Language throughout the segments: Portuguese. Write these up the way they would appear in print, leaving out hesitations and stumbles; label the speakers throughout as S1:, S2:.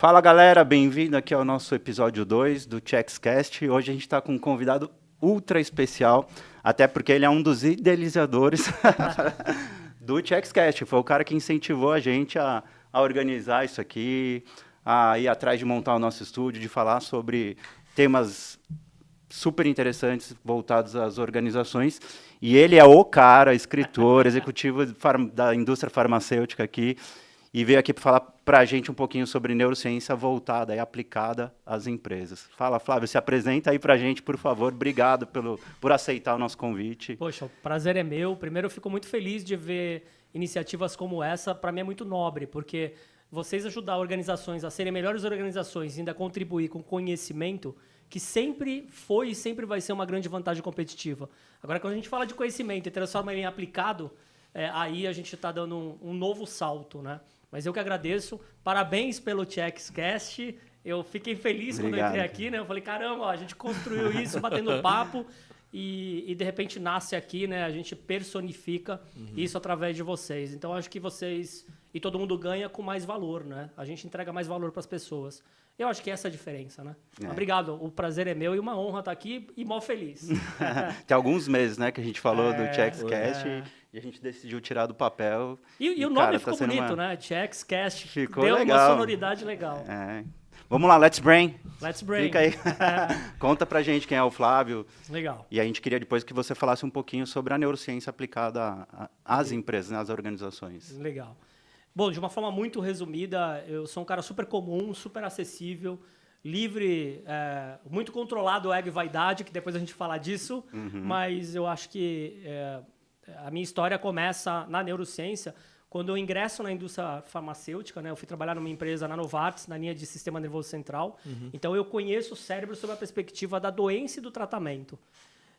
S1: Fala galera, bem-vindo aqui ao nosso episódio 2 do ChecksCast. Hoje a gente está com um convidado ultra especial, até porque ele é um dos idealizadores do ChecksCast. Foi o cara que incentivou a gente a organizar isso aqui, a ir atrás de montar o nosso estúdio, de falar sobre temas super interessantes voltados às organizações. E ele é o cara, escritor, executivo da indústria farmacêutica aqui, e veio aqui para falar para a gente um pouquinho sobre neurociência voltada e aplicada às empresas. Fala, Flávio, se apresenta aí para a gente, por favor. Obrigado por aceitar o nosso convite.
S2: Poxa, o prazer é meu. Primeiro, eu fico muito feliz de ver iniciativas como essa. Para mim é muito nobre, porque vocês ajudar organizações a serem melhores organizações e ainda contribuir com conhecimento, que sempre foi e sempre vai ser uma grande vantagem competitiva. Agora, quando a gente fala de conhecimento e transforma ele em aplicado, aí a gente está dando um novo salto, né? Mas eu que agradeço. Parabéns pelo ChecksCast. Eu fiquei feliz quando eu entrei aqui, né? Eu falei, caramba, a gente construiu isso batendo papo e de repente nasce aqui, né? A gente personifica isso através de vocês. Então, acho que vocês e todo mundo ganha com mais valor, né? A gente entrega mais valor para as pessoas. Eu acho que essa é a diferença, né? Obrigado, o prazer é meu e uma honra estar aqui e mó feliz.
S1: Tem alguns meses, né, que a gente falou do ChecksCast e a gente decidiu tirar do papel.
S2: E o nome ficou bonito, né? ChecksCast.
S1: Ficou
S2: deu
S1: legal.
S2: Uma sonoridade legal.
S1: Vamos lá, Let's Brain.
S2: Let's Brain.
S1: Fica aí. Conta pra gente quem é o Flávio.
S2: Legal.
S1: E a gente queria depois que você falasse um pouquinho sobre a neurociência aplicada às empresas, né, às organizações.
S2: Legal. Bom, de uma forma muito resumida, eu sou um cara super comum, super acessível, livre, muito controlado, ego e vaidade, que depois a gente fala disso, mas eu acho que a minha história começa na neurociência, quando eu ingresso na indústria farmacêutica, né? Eu fui trabalhar numa empresa na Novartis, na linha de sistema nervoso central, então eu conheço o cérebro sob a perspectiva da doença e do tratamento.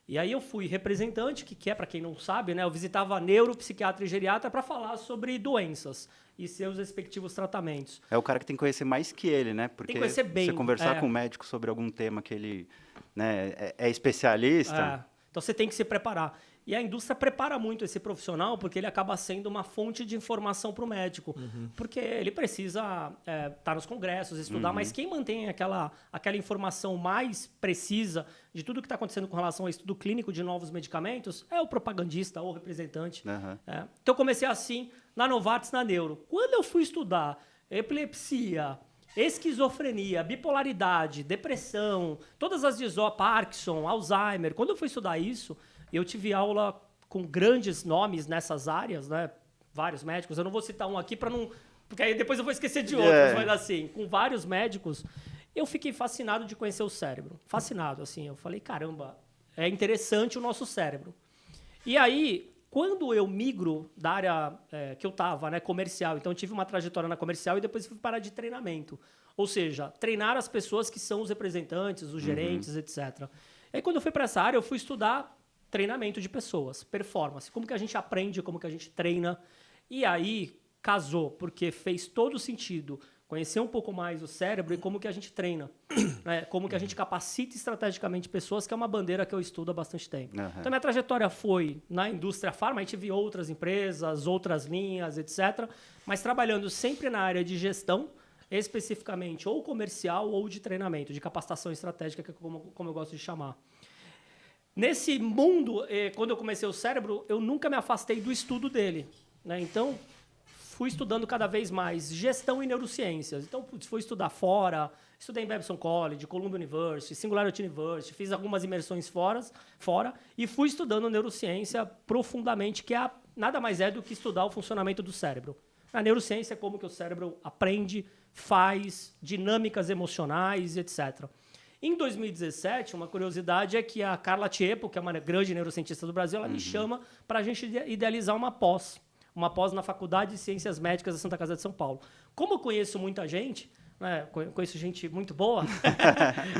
S2: E aí eu fui representante, que é, para quem não sabe, né, eu visitava neuro, psiquiatra e geriatra para falar sobre doenças e seus respectivos tratamentos.
S1: É o cara que tem que conhecer mais que ele, né? Porque
S2: tem que conhecer bem.
S1: Você conversar com o médico sobre algum tema que ele, né, é especialista.
S2: Então você tem que se preparar. E a indústria prepara muito esse profissional porque ele acaba sendo uma fonte de informação para o médico. Porque ele precisa estar nos congressos, estudar, mas quem mantém aquela informação mais precisa de tudo que está acontecendo com relação ao estudo clínico de novos medicamentos é o propagandista ou o representante. Então eu comecei assim, na Novartis, na Neuro. Quando eu fui estudar epilepsia, esquizofrenia, bipolaridade, depressão, todas as Parkinson, Alzheimer, quando eu fui estudar isso, eu tive aula com grandes nomes nessas áreas, né? Vários médicos. Eu não vou citar um aqui para não... Porque aí depois eu vou esquecer de outros, mas assim, com vários médicos, eu fiquei fascinado de conhecer o cérebro. Fascinado, assim. Eu falei, caramba, é interessante o nosso cérebro. E aí, quando eu migro da área que eu estava, né, comercial, então eu tive uma trajetória na comercial e depois fui parar de treinamento. Ou seja, treinar as pessoas que são os representantes, os gerentes, etc. E aí, quando eu fui para essa área, eu fui estudar treinamento de pessoas, performance, como que a gente aprende, como que a gente treina. E aí casou, porque fez todo sentido conhecer um pouco mais o cérebro e como que a gente treina, né? Como que a gente capacita estrategicamente pessoas, que é uma bandeira que eu estudo há bastante tempo. Então, minha trajetória foi na indústria farma, a gente viu outras empresas, outras linhas, etc., mas trabalhando sempre na área de gestão, especificamente ou comercial ou de treinamento, de capacitação estratégica, que é como eu gosto de chamar. Nesse mundo, quando eu comecei o cérebro, eu nunca me afastei do estudo dele, né? Então, fui estudando cada vez mais gestão e neurociências. Então, fui estudar fora, estudei em Babson College, Columbia University, Singularity University, fiz algumas imersões fora e fui estudando neurociência profundamente, que nada mais é do que estudar o funcionamento do cérebro. A neurociência é como que o cérebro aprende, faz, dinâmicas emocionais, etc. Em 2017, uma curiosidade é que a Carla Tiepo, que é uma grande neurocientista do Brasil, ela me chama para a gente idealizar uma pós na Faculdade de Ciências Médicas da Santa Casa de São Paulo. Como eu conheço muita gente, né, conheço gente muito boa,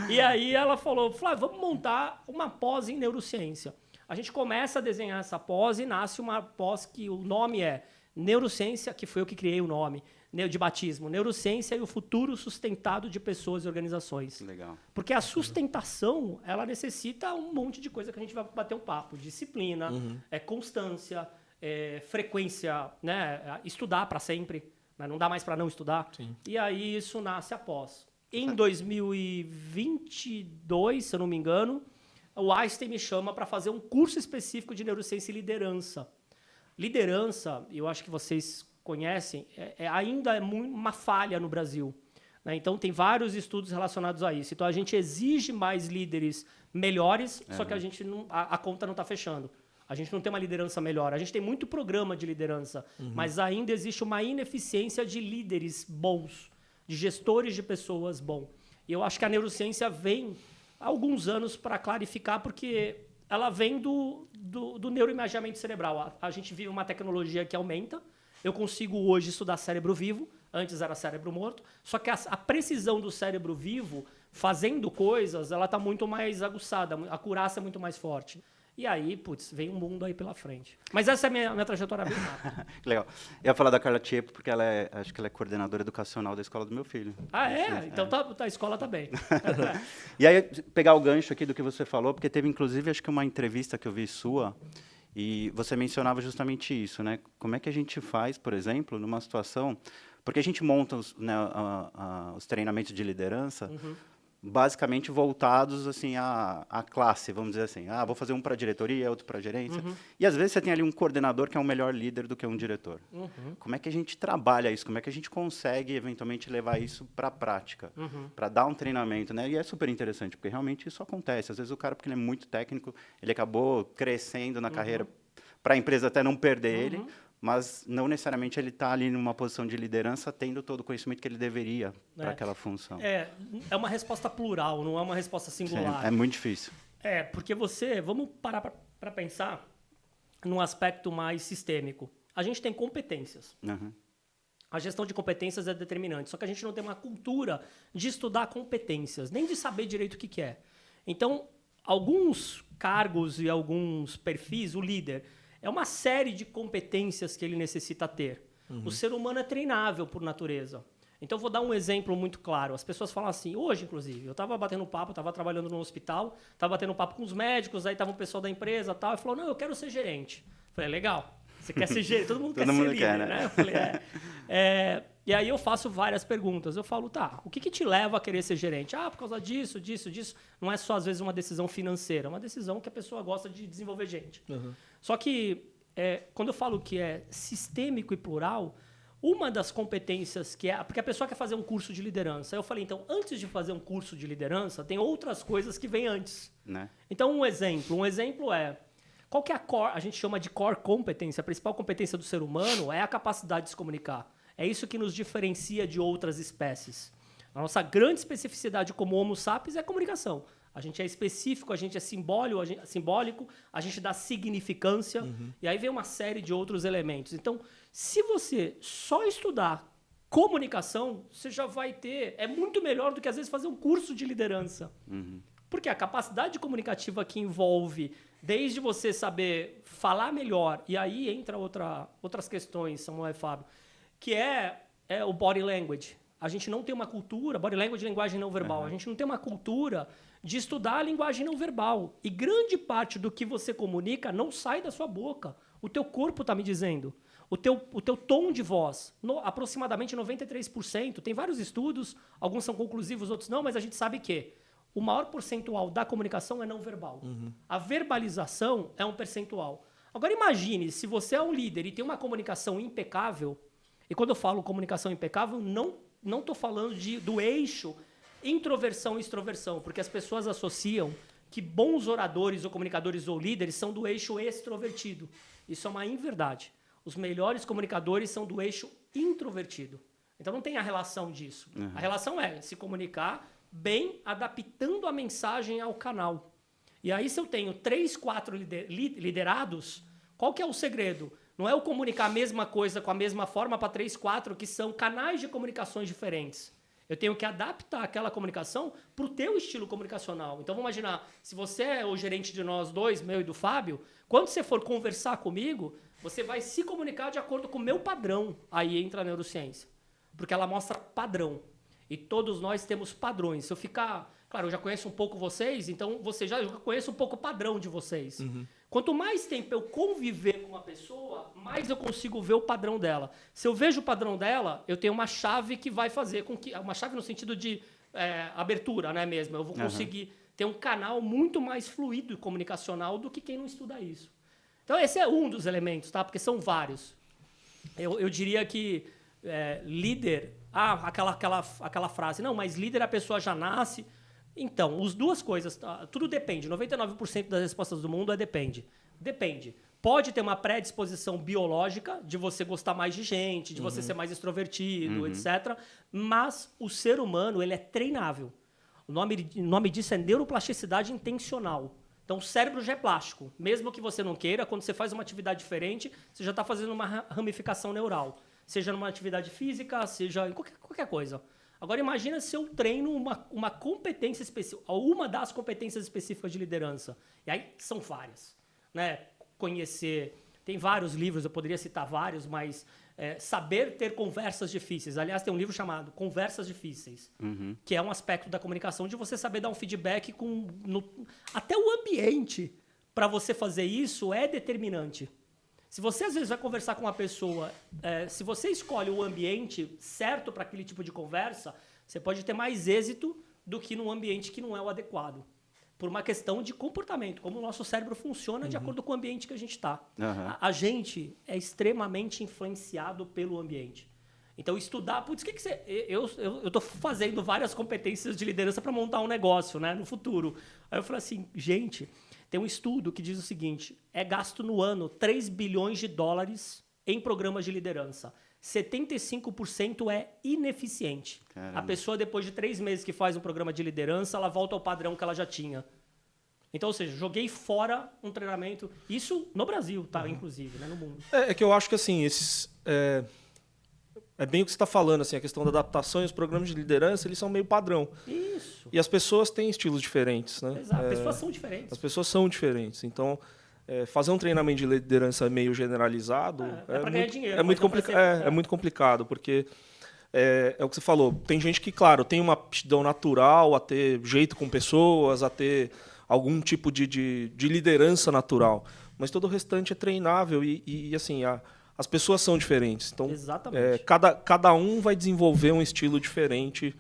S2: e aí ela falou, Flávio, vamos montar uma pós em neurociência. A gente começa a desenhar essa pós e nasce uma pós que o nome é Neurociência, que foi eu que criei o nome, de batismo, Neurociência e o futuro sustentado de pessoas e organizações.
S1: Legal.
S2: Porque a sustentação, ela necessita um monte de coisa que a gente vai bater um papo. Disciplina, constância, frequência, né? Estudar para sempre, né? Não dá mais para não estudar.
S3: Sim.
S2: E aí isso nasce após. Em 2022, se eu não me engano, o Einstein me chama para fazer um curso específico de neurociência e liderança. Liderança, eu acho que vocês conhecem, ainda é uma falha no Brasil, né? Então, tem vários estudos relacionados a isso. Então, a gente exige mais líderes melhores, só que a gente a conta não está fechando. A gente não tem uma liderança melhor. A gente tem muito programa de liderança, mas ainda existe uma ineficiência de líderes bons, de gestores de pessoas bons. E eu acho que a neurociência vem há alguns anos para clarificar, porque ela vem do neuroimaginamento cerebral. A gente vive uma tecnologia que aumenta. Eu consigo hoje estudar cérebro vivo, antes era cérebro morto, só que a precisão do cérebro vivo, fazendo coisas, ela está muito mais aguçada, a acurácia é muito mais forte. E aí, putz, vem um mundo aí pela frente. Mas essa é a minha trajetória bem rápida.
S1: Legal. Eu ia falar da Carla Tiepo, porque acho que ela é coordenadora educacional da escola do meu filho.
S2: Ah, é? Então a escola tá bem.
S1: E aí, pegar o gancho aqui do que você falou, porque teve, inclusive, acho que uma entrevista que eu vi sua, e você mencionava justamente isso, né? Como é que a gente faz, por exemplo, numa situação... Porque a gente monta os treinamentos de liderança... basicamente voltados assim à classe, vamos dizer assim. Vou fazer um para a diretoria, outro para a gerência. E às vezes você tem ali um coordenador que é um melhor líder do que um diretor. Como é que a gente trabalha isso? Como é que a gente consegue eventualmente levar isso para a prática? Para dar um treinamento, né? E é super interessante, porque realmente isso acontece. Às vezes o cara, porque ele é muito técnico, ele acabou crescendo na carreira para a empresa até não perder ele, mas não necessariamente ele está ali numa posição de liderança tendo todo o conhecimento que ele deveria para aquela função.
S2: É uma resposta plural, não é uma resposta singular.
S1: Sim, é muito difícil.
S2: Porque vamos parar para pensar num aspecto mais sistêmico. A gente tem competências. A gestão de competências é determinante, só que a gente não tem uma cultura de estudar competências, nem de saber direito o que é. Então, alguns cargos e alguns perfis, o líder... É uma série de competências que ele necessita ter. O ser humano é treinável por natureza. Então, vou dar um exemplo muito claro. As pessoas falam assim, hoje, inclusive, eu estava batendo papo, estava trabalhando no hospital, estava batendo papo com os médicos, aí estava um pessoal da empresa e falou, não, eu quero ser gerente. Eu falei, legal, você quer ser gerente? Todo mundo quer ser líder, né? Eu falei, E aí eu faço várias perguntas. Eu falo, tá, o que te leva a querer ser gerente? Por causa disso, disso, disso. Não é só, às vezes, uma decisão financeira, é uma decisão que a pessoa gosta de desenvolver gente. Só que, quando eu falo que é sistêmico e plural, uma das competências que é... Porque a pessoa quer fazer um curso de liderança. Eu falei, então, antes de fazer um curso de liderança, tem outras coisas que vêm antes. Né? Então, um exemplo é... Qual que é a gente chama de core competence, a principal competência do ser humano é a capacidade de se comunicar. É isso que nos diferencia de outras espécies. A nossa grande especificidade como Homo sapiens é a comunicação. A gente é específico, a gente é simbólico, a gente dá significância, e aí vem uma série de outros elementos. Então, se você só estudar comunicação, você já vai ter... É muito melhor do que, às vezes, fazer um curso de liderança. Porque a capacidade comunicativa que envolve, desde você saber falar melhor, e aí entra outras questões, Samuel e Fábio, que é o body language. A gente não tem uma cultura, body language, linguagem não verbal, a gente não tem uma cultura de estudar a linguagem não verbal. E grande parte do que você comunica não sai da sua boca. O teu corpo está me dizendo. O teu tom de voz, aproximadamente 93%. Tem vários estudos, alguns são conclusivos, outros não, mas a gente sabe que o maior percentual da comunicação é não verbal. A verbalização é um percentual. Agora imagine, se você é um líder e tem uma comunicação impecável, e quando eu falo comunicação impecável, não estou falando do eixo introversão e extroversão, porque as pessoas associam que bons oradores ou comunicadores ou líderes são do eixo extrovertido. Isso é uma inverdade. Os melhores comunicadores são do eixo introvertido. Então não tem a relação disso. A relação é se comunicar bem, adaptando a mensagem ao canal. E aí, se eu tenho 3, 4 liderados, qual que é o segredo? Não é eu comunicar a mesma coisa com a mesma forma para 3, 4, que são canais de comunicações diferentes. Eu tenho que adaptar aquela comunicação para o teu estilo comunicacional. Então, vamos imaginar, se você é o gerente de nós dois, meu e do Fábio, quando você for conversar comigo, você vai se comunicar de acordo com o meu padrão. Aí entra a neurociência. Porque ela mostra padrão. E todos nós temos padrões. Se eu ficar... Claro, eu já conheço um pouco vocês, então eu já conheço um pouco o padrão de vocês. Quanto mais tempo eu conviver com uma pessoa, mais eu consigo ver o padrão dela. Se eu vejo o padrão dela, eu tenho uma chave que vai fazer com que... Uma chave no sentido de abertura, né, mesmo. Eu vou conseguir ter um canal muito mais fluido e comunicacional do que quem não estuda isso. Então, esse é um dos elementos, tá? Porque são vários. Eu diria que líder... aquela frase. Não, mas líder a pessoa já nasce... Então, as duas coisas, tudo depende. 99% das respostas do mundo depende. Depende. Pode ter uma predisposição biológica de você gostar mais de gente, de você ser mais extrovertido, etc. Mas o ser humano, ele é treinável. O nome disso é neuroplasticidade intencional. Então, o cérebro já é plástico. Mesmo que você não queira, quando você faz uma atividade diferente, você já está fazendo uma ramificação neural. Seja numa atividade física, seja em qualquer coisa. Agora, imagina se eu treino uma competência específica, uma das competências específicas de liderança. E aí são várias. Né? Conhecer... Tem vários livros, eu poderia citar vários, mas saber ter conversas difíceis. Aliás, tem um livro chamado Conversas Difíceis, que é um aspecto da comunicação de você saber dar um feedback até o ambiente para você fazer isso é determinante. Se você, às vezes, vai conversar com uma pessoa, se você escolhe o ambiente certo para aquele tipo de conversa, você pode ter mais êxito do que num ambiente que não é o adequado. Por uma questão de comportamento, como o nosso cérebro funciona de acordo com o ambiente que a gente está. A gente é extremamente influenciado pelo ambiente. Então, estudar... Putz, o que você... Eu estou fazendo várias competências de liderança para montar um negócio, né, no futuro. Aí eu falei assim, gente... Tem um estudo que diz o seguinte, é gasto no ano 3 bilhões de dólares em programas de liderança. 75% é ineficiente. Caramba. A pessoa, depois de 3 meses que faz um programa de liderança, ela volta ao padrão que ela já tinha. Então, ou seja, joguei fora um treinamento. Isso no Brasil, tá? Inclusive, né? No mundo.
S3: É que eu acho que assim, é bem o que você está falando, assim, a questão da adaptação e os programas de liderança, eles são meio padrão.
S2: Isso.
S3: E as pessoas têm estilos diferentes, né?
S2: Exato, as pessoas são diferentes.
S3: As pessoas são diferentes. Então, fazer um treinamento de liderança meio generalizado
S2: para ganhar dinheiro.
S3: É muito complicado, porque é o que você falou. Tem gente que, claro, tem uma aptidão natural a ter jeito com pessoas, a ter algum tipo de liderança natural. Mas todo o restante é treinável e assim... As pessoas são diferentes, então cada um vai desenvolver um estilo diferente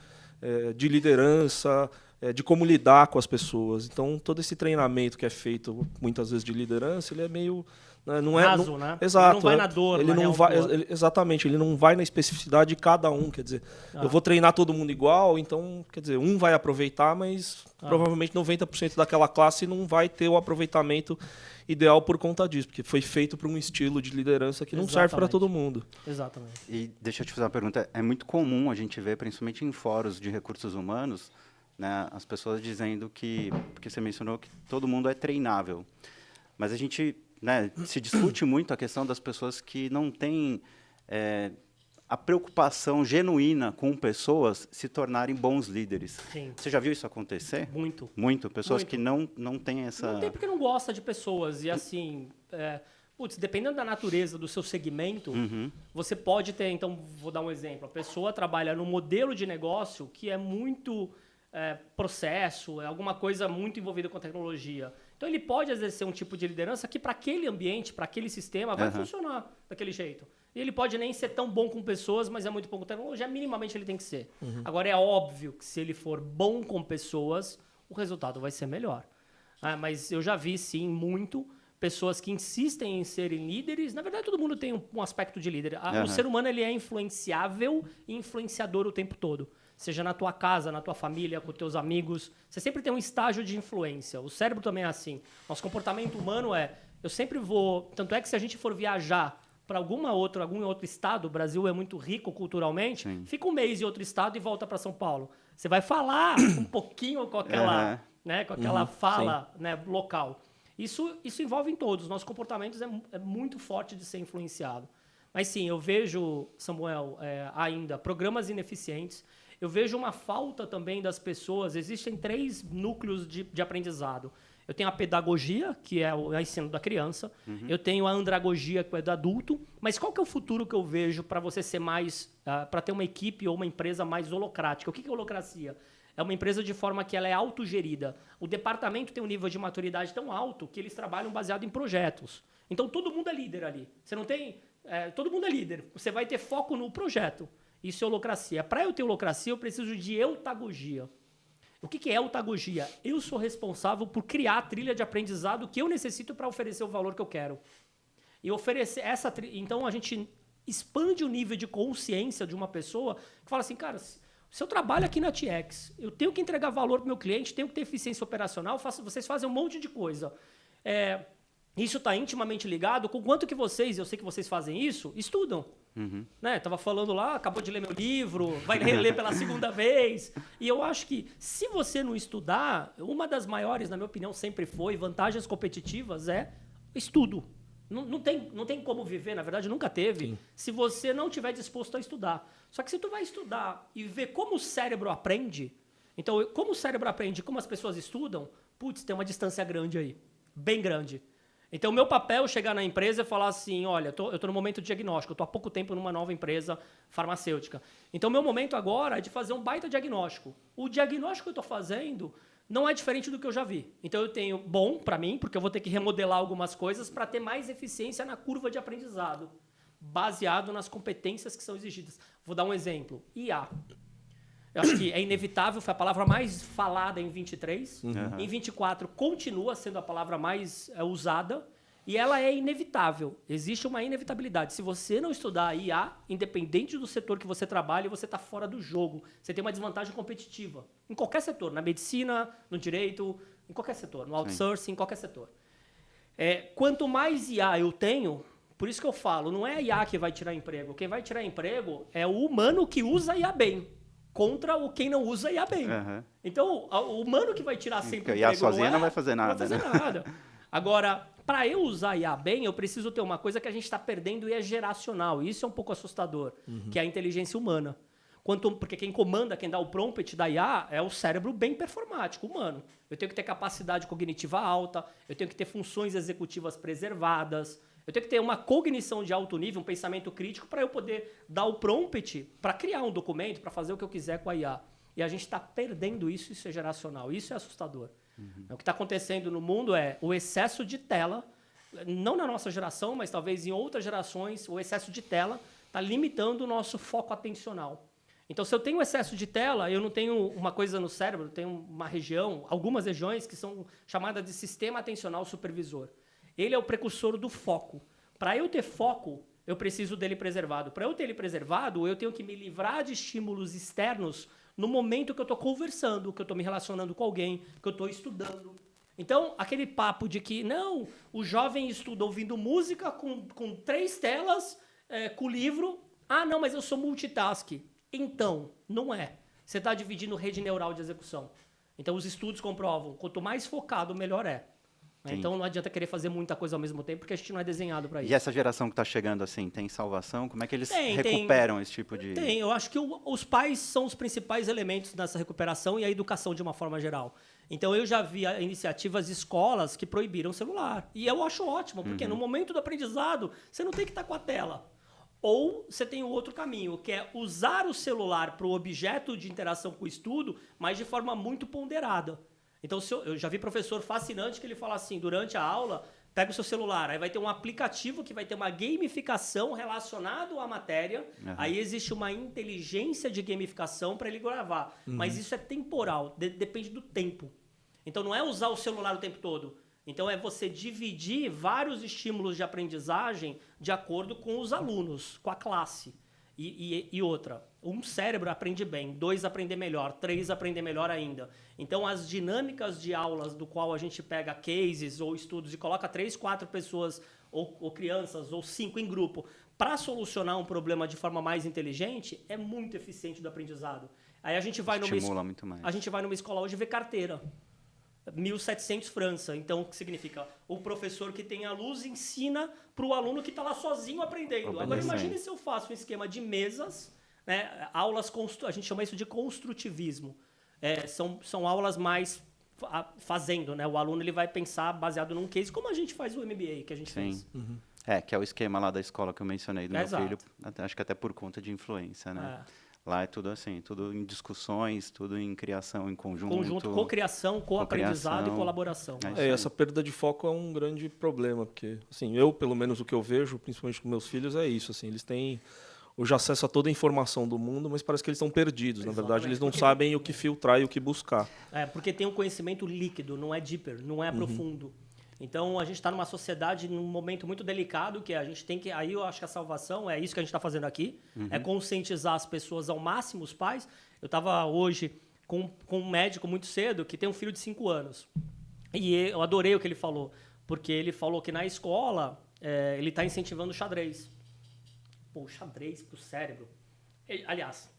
S3: de liderança, de como lidar com as pessoas. Então todo esse treinamento que é feito muitas vezes de liderança, ele é meio não é
S2: raso, né?
S3: Exato,
S2: ele não vai na dor,
S3: ele não vai exatamente, ele não vai na especificidade de cada um, quer dizer, eu vou treinar todo mundo igual, então quer dizer, um vai aproveitar, mas provavelmente 90% daquela classe não vai ter o aproveitamento ideal por conta disso, porque foi feito para um estilo de liderança que não serve para todo mundo.
S2: Exatamente.
S1: E deixa eu te fazer uma pergunta. É muito comum a gente ver, principalmente em fóruns de recursos humanos, né, as pessoas dizendo porque você mencionou que todo mundo é treinável. Mas a gente, né, se discute muito a questão das pessoas que não têm a preocupação genuína com pessoas se tornarem bons líderes.
S2: Sim.
S1: Você já viu isso acontecer?
S2: Muito.
S1: Muito. Pessoas que não têm essa...
S2: Não tem porque não gosta de pessoas. E assim, dependendo da natureza do seu segmento, você pode ter... Então, vou dar um exemplo. A pessoa trabalha num modelo de negócio que é muito processo, é alguma coisa muito envolvida com a tecnologia. Então, ele pode exercer um tipo de liderança que para aquele ambiente, para aquele sistema, vai funcionar daquele jeito. E ele pode nem ser tão bom com pessoas, mas é muito bom com tecnologia, minimamente ele tem que ser. Agora, é óbvio que se ele for bom com pessoas, o resultado vai ser melhor. Mas eu já vi, sim, muito pessoas que insistem em serem líderes. Na verdade, todo mundo tem um aspecto de líder. O ser humano ele é influenciável e influenciador o tempo todo. Seja na tua casa, na tua família, com teus amigos. Você sempre tem um estágio de influência. O cérebro também é assim. Nosso comportamento humano eu sempre vou... Tanto é que se a gente for viajar para algum outro estado, o Brasil é muito rico culturalmente, fica um mês em outro estado e volta para São Paulo. Você vai falar um pouquinho com aquela, com aquela fala, né, local. Isso envolve em todos. Nosso comportamento é muito forte de ser influenciado. Mas sim, eu vejo, Samuel, ainda programas ineficientes. Eu vejo uma falta também das pessoas. Existem 3 núcleos de aprendizado. Eu tenho a pedagogia, que é o ensino da criança. Eu tenho a andragogia, que é do adulto. Mas qual que é o futuro que eu vejo para você ser mais... para ter uma equipe ou uma empresa mais holocrática? O que é holocracia? É uma empresa de forma que ela é autogerida. O departamento tem um nível de maturidade tão alto que eles trabalham baseado em projetos. Então, todo mundo é líder ali. Você não tem... todo mundo é líder. Você vai ter foco no projeto. Isso é holocracia. Para eu ter holocracia, eu preciso de eutagogia. O que é eutagogia? Eu sou responsável por criar a trilha de aprendizado que eu necessito para oferecer o valor que eu quero. E oferecer essa trilha... Então, a gente expande o nível de consciência de uma pessoa que fala assim, cara, se eu trabalho aqui na TX, eu tenho que entregar valor para o meu cliente, tenho que ter eficiência operacional, vocês fazem um monte de coisa. Isso está intimamente ligado com quanto que vocês, eu sei que vocês fazem isso, estudam. Né? Tava falando lá, acabou de ler meu livro, vai reler pela segunda vez. E eu acho que se você não estudar, uma das maiores, na minha opinião, sempre foi, vantagens competitivas é estudo. Não tem como viver, na verdade, nunca teve, sim, se você não estiver disposto a estudar. Só que se tu vai estudar e ver como o cérebro aprende, então, como o cérebro aprende, como as pessoas estudam, putz, tem uma distância grande aí, bem grande. Então, o meu papel é chegar na empresa e falar assim, olha, eu estou no momento de diagnóstico, eu estou há pouco tempo numa nova empresa farmacêutica. Então, o meu momento agora é de fazer um baita diagnóstico. O diagnóstico que eu estou fazendo não é diferente do que eu já vi. Então, eu tenho bom para mim, porque eu vou ter que remodelar algumas coisas para ter mais eficiência na curva de aprendizado, baseado nas competências que são exigidas. Vou dar um exemplo. IA. Eu acho que é inevitável, foi a palavra mais falada em 23. Em 24 continua sendo a palavra mais usada e ela é inevitável. Existe uma inevitabilidade. Se você não estudar IA, independente do setor que você trabalha, você está fora do jogo. Você tem uma desvantagem competitiva. Em qualquer setor, na medicina, no direito, em qualquer setor, no outsourcing, em qualquer setor. Quanto mais IA eu tenho, por isso que eu falo, não é a IA que vai tirar emprego. Quem vai tirar emprego é o humano que usa IA bem. Contra quem não usa IA bem. Então, o humano que vai tirar sempre o
S1: IA sozinha não vai fazer nada.
S2: Não vai fazer nada. Agora, para eu usar IA bem, eu preciso ter uma coisa que a gente está perdendo e é geracional. E isso é um pouco assustador, que é a inteligência humana. Porque quem comanda, quem dá o prompt da IA é o cérebro bem performático, humano. Eu tenho que ter capacidade cognitiva alta, eu tenho que ter funções executivas preservadas, eu tenho que ter uma cognição de alto nível, um pensamento crítico para eu poder dar o prompt para criar um documento, para fazer o que eu quiser com a IA. E a gente está perdendo isso, isso é geracional, isso é assustador. O que está acontecendo no mundo é o excesso de tela, não na nossa geração, mas talvez em outras gerações, o excesso de tela está limitando o nosso foco atencional. Então, se eu tenho excesso de tela, eu não tenho uma coisa no cérebro, eu tenho uma região, algumas regiões que são chamadas de sistema atencional supervisor. Ele é o precursor do foco. Para eu ter foco, eu preciso dele preservado. Para eu ter ele preservado, eu tenho que me livrar de estímulos externos no momento que eu estou conversando, que eu estou me relacionando com alguém, que eu estou estudando. Então, aquele papo de que, não, o jovem estuda ouvindo música com 3 telas, com livro. Ah, não, mas eu sou multitask. Então, não é. Você está dividindo rede neural de execução. Então, os estudos comprovam, quanto mais focado, melhor é. Sim. Então não adianta querer fazer muita coisa ao mesmo tempo, porque a gente não é desenhado para isso.
S1: E essa geração que está chegando assim, tem salvação? Como é que eles recuperam esse tipo de...
S2: Eu acho que os pais são os principais elementos nessa recuperação e a educação de uma forma geral. Então eu já vi iniciativas de escolas que proibiram o celular. E eu acho ótimo, porque no momento do aprendizado, você não tem que estar com a tela. Ou você tem o outro caminho, que é usar o celular para o objeto de interação com o estudo, mas de forma muito ponderada. Então, eu já vi professor fascinante que ele fala assim, durante a aula, pega o seu celular, aí vai ter um aplicativo que vai ter uma gamificação relacionada à matéria, aí existe uma inteligência de gamificação para ele gravar. Mas isso é temporal, depende do tempo. Então, não é usar o celular o tempo todo. Então, é você dividir vários estímulos de aprendizagem de acordo com os alunos, com a classe. E outra, um cérebro aprende bem, 2 aprender melhor, 3 aprender melhor ainda. Então, as dinâmicas de aulas do qual a gente pega cases ou estudos e coloca 3, 4 pessoas ou crianças ou 5 em grupo para solucionar um problema de forma mais inteligente é muito eficiente do aprendizado. Aí a gente vai
S1: muito mais.
S2: A gente vai numa escola hoje ver carteira. 1700 França. Então, o que significa? O professor que tem a luz ensina para o aluno que está lá sozinho aprendendo. Agora, imagine se eu faço um esquema de mesas, né? Aulas, a gente chama isso de construtivismo. São aulas mais fazendo, né? O aluno ele vai pensar baseado num case, como a gente faz o MBA que a gente fez.
S1: Que é o esquema lá da escola que eu mencionei do meu
S2: Exato.
S1: filho, acho que até por conta de influência, né? Lá é tudo assim, tudo em discussões, tudo em criação em conjunto.
S2: Co-criação, co-aprendizado e colaboração.
S3: Essa perda de foco é um grande problema, porque, assim, eu, pelo menos o que eu vejo, principalmente com meus filhos, é isso, assim, eles têm hoje acesso a toda a informação do mundo, mas parece que eles estão perdidos. Na verdade, eles não sabem o que filtrar e o que buscar.
S2: Porque tem um conhecimento líquido, não é deeper, não é profundo. Então, a gente está numa sociedade, num momento muito delicado, que a gente tem que... Aí eu acho que a salvação é isso que a gente está fazendo aqui, é conscientizar as pessoas ao máximo, os pais. Eu estava hoje com um médico muito cedo que tem um filho de 5 anos. E eu adorei o que ele falou, porque ele falou que na escola ele está incentivando o xadrez. Pô, xadrez pro cérebro. Aliás,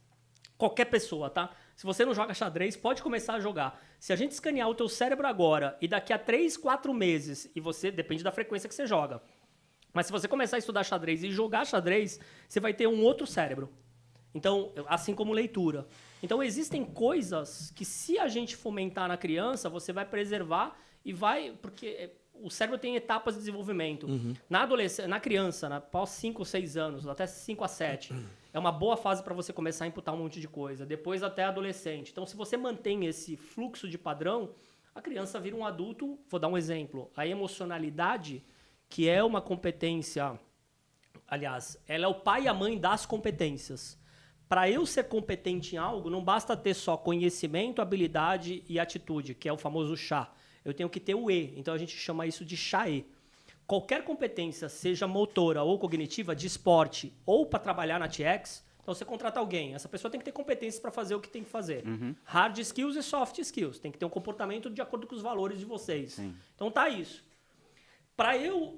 S2: qualquer pessoa, tá? Se você não joga xadrez, pode começar a jogar. Se a gente escanear o teu cérebro agora e daqui a 3, 4 meses, e você, depende da frequência que você joga, mas se você começar a estudar xadrez e jogar xadrez, você vai ter um outro cérebro. Então, assim como leitura. Então, existem coisas que se a gente fomentar na criança, você vai preservar e vai... Porque o cérebro tem etapas de desenvolvimento. Na adolescência, na criança, após 5 ou 6 anos, até 5 a 7, é uma boa fase para você começar a imputar um monte de coisa. Depois até adolescente. Então, se você mantém esse fluxo de padrão, a criança vira um adulto. Vou dar um exemplo. A emocionalidade, que é uma competência... Aliás, ela é o pai e a mãe das competências. Para eu ser competente em algo, não basta ter só conhecimento, habilidade e atitude, que é o famoso chá. Eu tenho que ter o E. Então, a gente chama isso de chá-E. Qualquer competência, seja motora ou cognitiva, de esporte ou para trabalhar na TX, então você contrata alguém. Essa pessoa tem que ter competências para fazer o que tem que fazer. Hard skills e soft skills. Tem que ter um comportamento de acordo com os valores de vocês.
S1: Sim.
S2: Então, tá isso. Para eu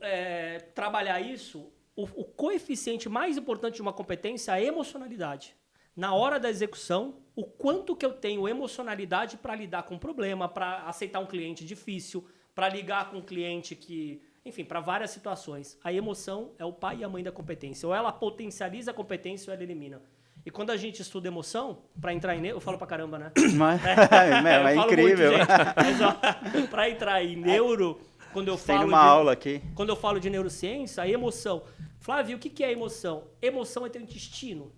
S2: trabalhar isso, o coeficiente mais importante de uma competência é a emocionalidade. Na hora da execução, o quanto que eu tenho emocionalidade para lidar com um problema, para aceitar um cliente difícil, para ligar com um cliente que... Enfim, para várias situações. A emoção é o pai e a mãe da competência. Ou ela potencializa a competência ou ela elimina. E quando a gente estuda emoção, para entrar em neuro... Eu falo pra caramba, né?
S1: É incrível.
S2: Para entrar em neuro, quando eu
S1: Tem
S2: falo
S1: uma aula aqui.
S2: Quando eu falo de neurociência, a emoção... Flávio, o que é emoção? Emoção é teu intestino.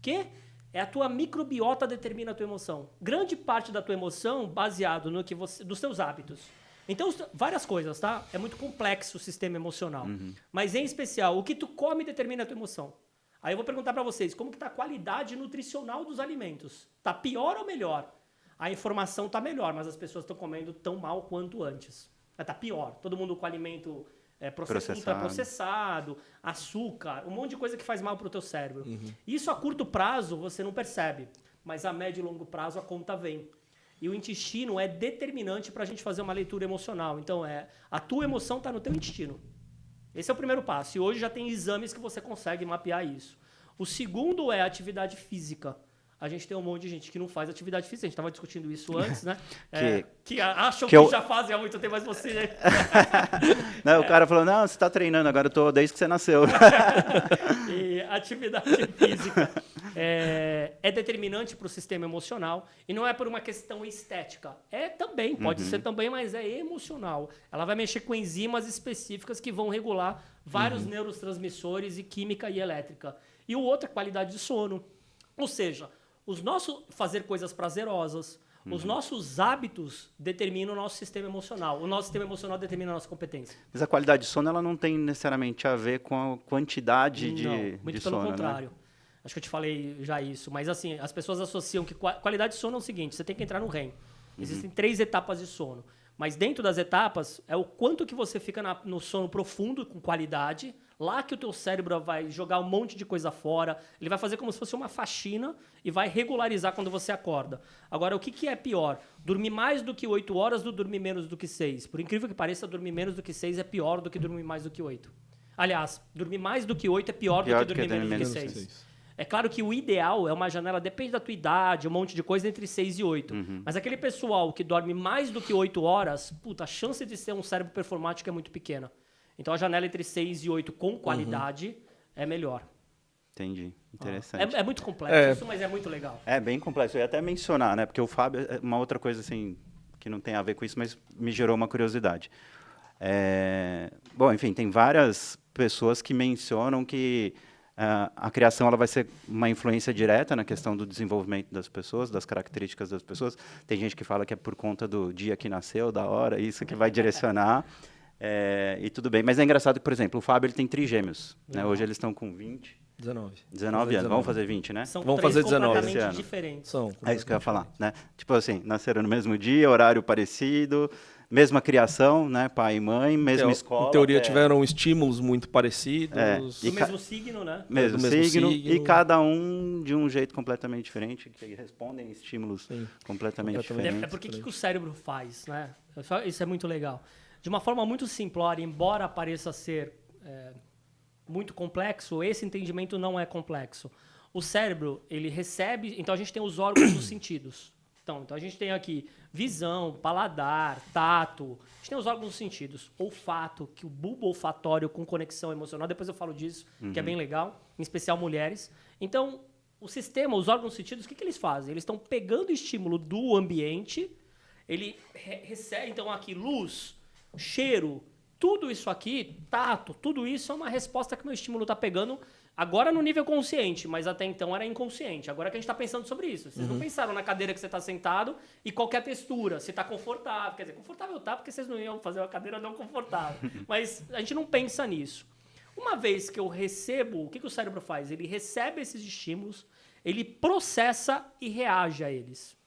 S2: Que é a tua microbiota determina a tua emoção. Grande parte da tua emoção baseado no que você, dos teus hábitos. Então, várias coisas, tá? É muito complexo o sistema emocional. Mas, em especial, o que tu come determina a tua emoção. Aí eu vou perguntar para vocês, como que tá a qualidade nutricional dos alimentos? Tá pior ou melhor? A informação tá melhor, mas as pessoas estão comendo tão mal quanto antes. Tá pior. Todo mundo com alimento ultraprocessado, açúcar, um monte de coisa que faz mal para o teu cérebro. Isso a curto prazo você não percebe, mas a médio e longo prazo a conta vem. E o intestino é determinante para a gente fazer uma leitura emocional. Então, a tua emoção está no teu intestino. Esse é o primeiro passo. E hoje já tem exames que você consegue mapear isso. O segundo é a atividade física. A gente tem um monte de gente que não faz atividade física. A gente estava discutindo isso antes, né? Que acham que já fazem há muito tempo, mas você...
S1: Não, o cara falou, não, você está treinando agora, eu tô desde que você nasceu.
S2: E atividade física é determinante para o sistema emocional e não é por uma questão estética. Também, pode ser também, mas é emocional. Ela vai mexer com enzimas específicas que vão regular vários neurotransmissores e química e elétrica. E o outro é qualidade de sono. Ou seja, fazer coisas prazerosas, os nossos hábitos determinam o nosso sistema emocional. O nosso sistema emocional determina a nossa competência.
S1: Mas a qualidade de sono ela não tem necessariamente a ver com a quantidade de sono,
S2: muito pelo contrário. Né? Acho que eu te falei já isso. Mas assim, as pessoas associam que qualidade de sono é o seguinte, você tem que entrar no REM. Existem 3 etapas de sono. Mas dentro das etapas, é o quanto que você fica no sono profundo, com qualidade. Lá que o teu cérebro vai jogar um monte de coisa fora. Ele vai fazer como se fosse uma faxina e vai regularizar quando você acorda. Agora, o que é pior? Dormir mais do que 8 horas ou dormir menos do que 6? Por incrível que pareça, dormir menos do que 6 é pior do que dormir mais do que 8. Aliás, dormir mais do que 8 é pior do que dormir menos do que 6. É claro que o ideal é uma janela, depende da tua idade, um monte de coisa, entre 6 e 8. Mas aquele pessoal que dorme mais do que 8 horas, a chance de ser um cérebro performático é muito pequena. Então a janela entre 6 e 8 com qualidade é melhor.
S1: Entendi. Interessante.
S2: É muito complexo isso, mas é muito legal.
S1: É bem complexo. Eu ia até mencionar, né? Porque o Fábio, uma outra coisa assim, que não tem a ver com isso, mas me gerou uma curiosidade. Bom, enfim, tem várias pessoas que mencionam que a criação ela vai ser uma influência direta na questão do desenvolvimento das pessoas, das características das pessoas. Tem gente que fala que é por conta do dia que nasceu, da hora, isso que vai direcionar. E tudo bem. Mas é engraçado que, por exemplo, o Fábio ele tem trigêmeos. Né? Hoje eles estão com 19 anos. Vamos fazer 20, né?
S2: São
S3: Vamos
S2: três
S3: fazer 19
S2: completamente
S1: esse ano.
S2: diferentes.
S1: É isso que eu ia falar. Né? Tipo assim, nasceram no mesmo dia, horário parecido, mesma criação, né? Pai e mãe, mesma escola.
S3: Em teoria, tiveram estímulos muito parecidos.
S2: Do mesmo signo, né?
S1: Mesmo signo, e cada um de um jeito completamente diferente, que respondem estímulos completamente diferentes.
S2: Porque que o cérebro faz, né? Isso é muito legal. De uma forma muito simplória, embora pareça ser muito complexo, esse entendimento não é complexo. O cérebro, ele recebe... Então, a gente tem os órgãos dos sentidos. Então, a gente tem aqui visão, paladar, tato. A gente tem os órgãos dos sentidos. Olfato, que o bulbo olfatório com conexão emocional. Depois eu falo disso, que é bem legal. Em especial mulheres. Então, o sistema, os órgãos dos sentidos, o que eles fazem? Eles estão pegando estímulo do ambiente. Ele recebe, então, aqui, luz, cheiro, tudo isso aqui, tato, tudo isso é uma resposta que meu estímulo está pegando agora no nível consciente, mas até então era inconsciente. Agora que a gente está pensando sobre isso. Vocês não pensaram na cadeira que você está sentado e qual que é a textura, se está confortável. Quer dizer, confortável tá, porque vocês não iam fazer uma cadeira não confortável. Mas a gente não pensa nisso. Uma vez que eu recebo, o que o cérebro faz? Ele recebe esses estímulos, ele processa e reage a eles.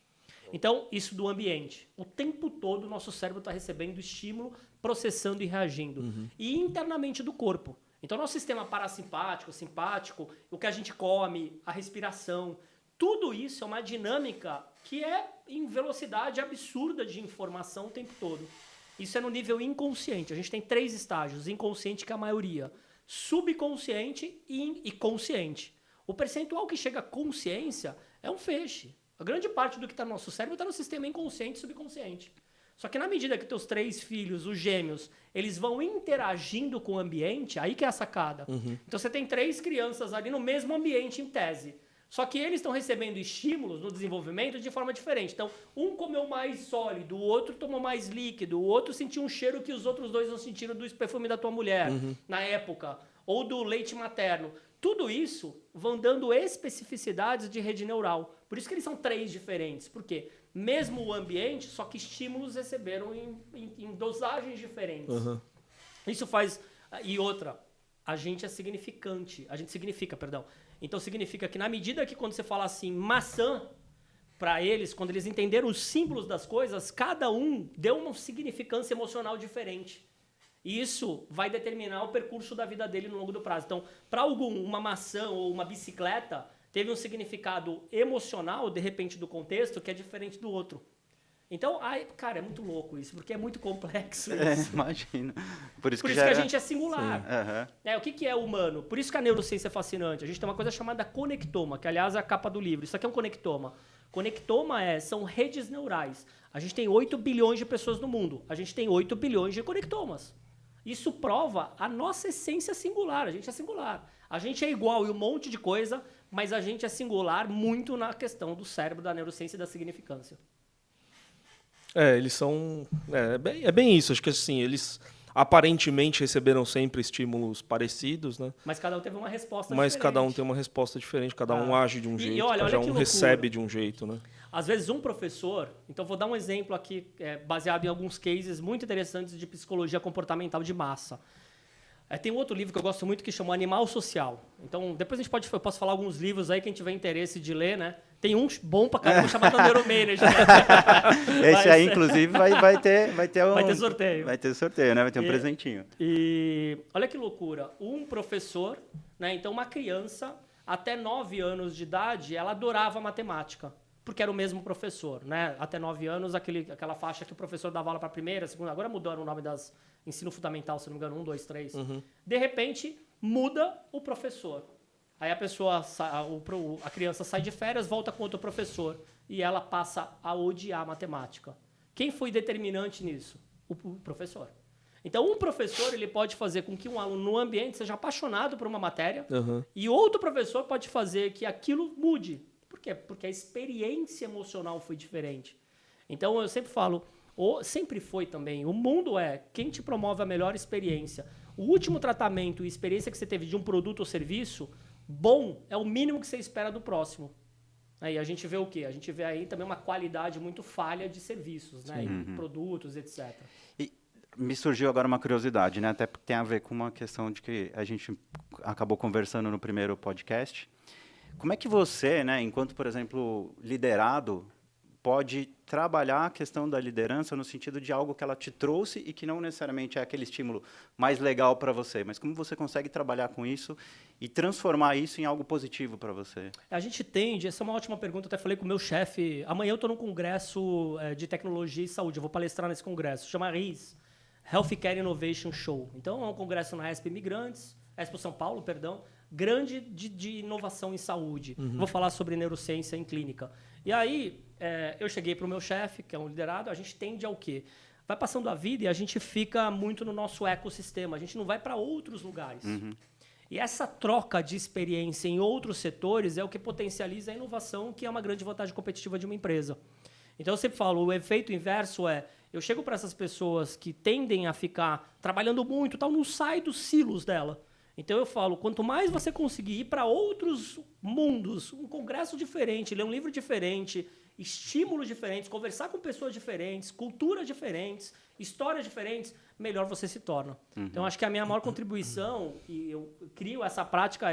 S2: Então, isso do ambiente. O tempo todo o nosso cérebro está recebendo estímulo, processando e reagindo. E internamente do corpo. Então, nosso sistema parasimpático, simpático, o que a gente come, a respiração, tudo isso é uma dinâmica que é em velocidade absurda de informação o tempo todo. Isso é no nível inconsciente. A gente tem 3 estágios. Inconsciente, que é a maioria. Subconsciente e consciente. O percentual que chega à consciência é um feixe. A grande parte do que está no nosso cérebro está no sistema inconsciente e subconsciente. Só que na medida que teus 3 filhos, os gêmeos, eles vão interagindo com o ambiente, aí que é a sacada. Então você tem 3 crianças ali no mesmo ambiente em tese. Só que eles estão recebendo estímulos no desenvolvimento de forma diferente. Então, um comeu mais sólido, o outro tomou mais líquido, o outro sentiu um cheiro que os outros 2 não sentiram do perfume da tua mulher na época, ou do leite materno. Tudo isso vão dando especificidades de rede neural. Por isso que eles são 3 diferentes. Por quê? Mesmo o ambiente, só que estímulos receberam em dosagens diferentes. Isso faz... E outra, a gente é significante. A gente significa, perdão. Então significa que na medida que quando você fala assim, maçã, para eles, quando eles entenderam os símbolos das coisas, cada um deu uma significância emocional diferente. E isso vai determinar o percurso da vida dele no longo do prazo. Então, para algum, uma maçã ou uma bicicleta teve um significado emocional, de repente, do contexto, que é diferente do outro. Então, cara, é muito louco isso, porque é muito complexo isso.
S1: Imagina. Por isso
S2: que a gente é singular.
S1: Uhum.
S2: O que é humano? Por isso que a neurociência é fascinante. A gente tem uma coisa chamada conectoma, que, aliás, é a capa do livro. Isso aqui é um conectoma. Conectoma são redes neurais. A gente tem 8 bilhões de pessoas no mundo. A gente tem 8 bilhões de conectomas. Isso prova a nossa essência singular. A gente é singular. A gente é igual em um monte de coisa, mas a gente é singular muito na questão do cérebro, da neurociência e da significância.
S3: Eles são... É bem isso. Acho que assim, eles aparentemente receberam sempre estímulos parecidos, né?
S2: Mas cada um teve uma resposta
S3: diferente. Mas cada um tem uma resposta diferente. Cada um age de um jeito. Cada um recebe de um jeito, né?
S2: Às vezes um professor... Então, vou dar um exemplo aqui, baseado em alguns cases muito interessantes de psicologia comportamental de massa. Tem um outro livro que eu gosto muito que chama Animal Social. Então, depois eu posso falar alguns livros aí, quem tiver interesse de ler, né? Tem um bom pra caramba chamado Neuromanager.
S1: Esse aí, inclusive, vai ter
S2: sorteio.
S1: Vai ter sorteio, né? Vai ter um presentinho.
S2: E olha que loucura. Um professor, né? Então, uma criança, até 9 anos de idade, ela adorava matemática. Porque era o mesmo professor, né? Até 9 anos, aquela faixa que o professor dava aula para a primeira, segunda... Agora mudaram o nome das... Ensino fundamental, se não me engano, 1, 2, 3. De repente, muda o professor. Aí a criança sai de férias, volta com outro professor. E ela passa a odiar matemática. Quem foi determinante nisso? O professor. Então, um professor ele pode fazer com que um aluno no ambiente seja apaixonado por uma matéria. E outro professor pode fazer que aquilo mude. Por quê? Porque a experiência emocional foi diferente. Então, eu sempre falo, Sempre foi também. O mundo é quem te promove a melhor experiência. O último tratamento e experiência que você teve de um produto ou serviço bom é o mínimo que você espera do próximo. Aí a gente vê o quê? A gente vê aí também uma qualidade muito falha de serviços, né? E produtos, etc.
S1: E me surgiu agora uma curiosidade, né? Até porque tem a ver com uma questão de que a gente acabou conversando no primeiro podcast. Como é que você, né, enquanto, por exemplo, liderado, pode trabalhar a questão da liderança no sentido de algo que ela te trouxe e que não necessariamente é aquele estímulo mais legal para você, mas como você consegue trabalhar com isso e transformar isso em algo positivo para você?
S2: A gente tende, essa é uma ótima pergunta, até falei com o meu chefe, amanhã eu estou num congresso de tecnologia e saúde, eu vou palestrar nesse congresso, chama RIS, Healthcare Innovation Show. Então é um congresso na Expo Imigrantes, Expo São Paulo, perdão, grande de inovação em saúde. Vou falar sobre neurociência em clínica. E aí, eu cheguei para o meu chefe, que é um liderado, a gente tende ao quê? Vai passando a vida e a gente fica muito no nosso ecossistema, a gente não vai para outros lugares. E essa troca de experiência em outros setores é o que potencializa a inovação, que é uma grande vantagem competitiva de uma empresa. Então, eu sempre falo, o efeito inverso é, eu chego para essas pessoas que tendem a ficar trabalhando muito, tal, não sai dos silos dela. Então, eu falo, quanto mais você conseguir ir para outros mundos, um congresso diferente, ler um livro diferente, estímulos diferentes, conversar com pessoas diferentes, culturas diferentes, histórias diferentes, melhor você se torna. Então, acho que a minha maior contribuição, e eu crio essa prática,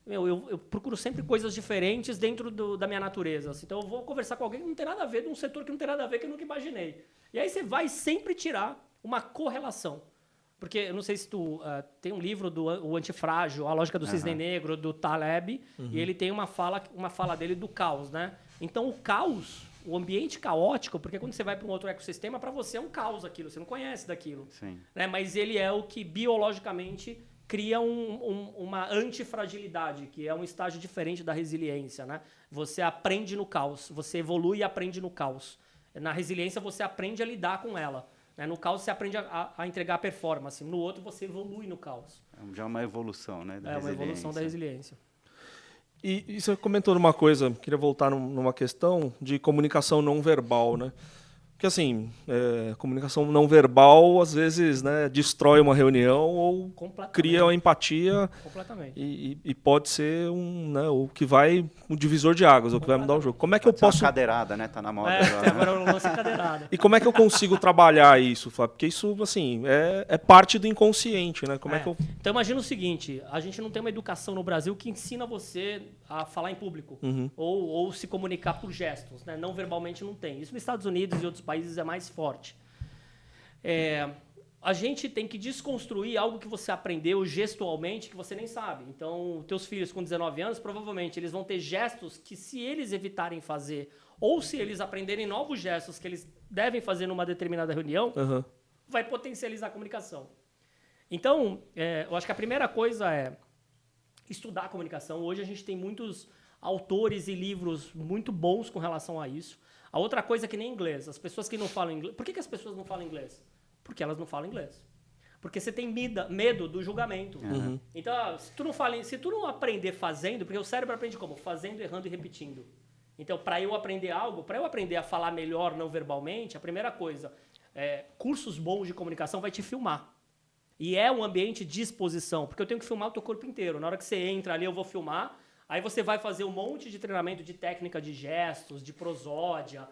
S2: eu procuro sempre coisas diferentes dentro da minha natureza. Então, eu vou conversar com alguém que não tem nada a ver, de um setor que não tem nada a ver, que eu nunca imaginei. E aí você vai sempre tirar uma correlação. Porque, eu não sei se tu... tem um livro do O Antifrágil, A Lógica do Cisne Negro, do Taleb, e ele tem uma fala dele do caos, né? Então, o caos, o ambiente caótico, porque quando você vai para um outro ecossistema, para você é um caos aquilo, você não conhece daquilo.
S1: Sim.
S2: Né? Mas ele é o que, biologicamente, cria uma antifragilidade, que é um estágio diferente da resiliência, né? Você aprende no caos, você evolui e aprende no caos. Na resiliência, você aprende a lidar com ela. No caos, você aprende a entregar performance. No outro, você evolui no caos.
S1: Já é uma evolução, né?
S2: Uma evolução da resiliência.
S3: E você comentou numa coisa, queria voltar numa questão de comunicação não verbal, né? Porque, assim, comunicação não verbal, às vezes, né, destrói uma reunião ou cria uma empatia.
S2: Completamente.
S3: E pode ser o que vai, um divisor de águas, o que vai mudar o jogo. Como é que eu posso...
S1: Uma cadeirada, né? Tá na moda
S2: agora eu não sei cadeirada.
S3: E como é que eu consigo trabalhar isso, Flávio? Porque isso, assim, é parte do inconsciente, né? Como é que eu...
S2: Então, imagina o seguinte, a gente não tem uma educação no Brasil que ensina você a falar em público ou se comunicar por gestos, né? Não verbalmente não tem. Isso nos Estados Unidos e outros países é mais forte. A gente tem que desconstruir algo que você aprendeu gestualmente que você nem sabe. Então, teus filhos com 19 anos, provavelmente eles vão ter gestos que, se eles evitarem fazer ou se eles aprenderem novos gestos que eles devem fazer numa determinada reunião, vai potencializar a comunicação. Então, eu acho que a primeira coisa é estudar a comunicação. Hoje a gente tem muitos autores e livros muito bons com relação a isso. A outra coisa é que nem inglês. As pessoas que não falam inglês... Por que as pessoas não falam inglês? Porque elas não falam inglês. Porque você tem medo do julgamento. Então, se tu não aprender fazendo... Porque o cérebro aprende como? Fazendo, errando e repetindo. Então, para eu aprender algo, para eu aprender a falar melhor não verbalmente, a primeira coisa... cursos bons de comunicação vai te filmar. E é um ambiente de exposição. Porque eu tenho que filmar o teu corpo inteiro. Na hora que você entra ali, eu vou filmar... Aí você vai fazer um monte de treinamento de técnica de gestos, de prosódia,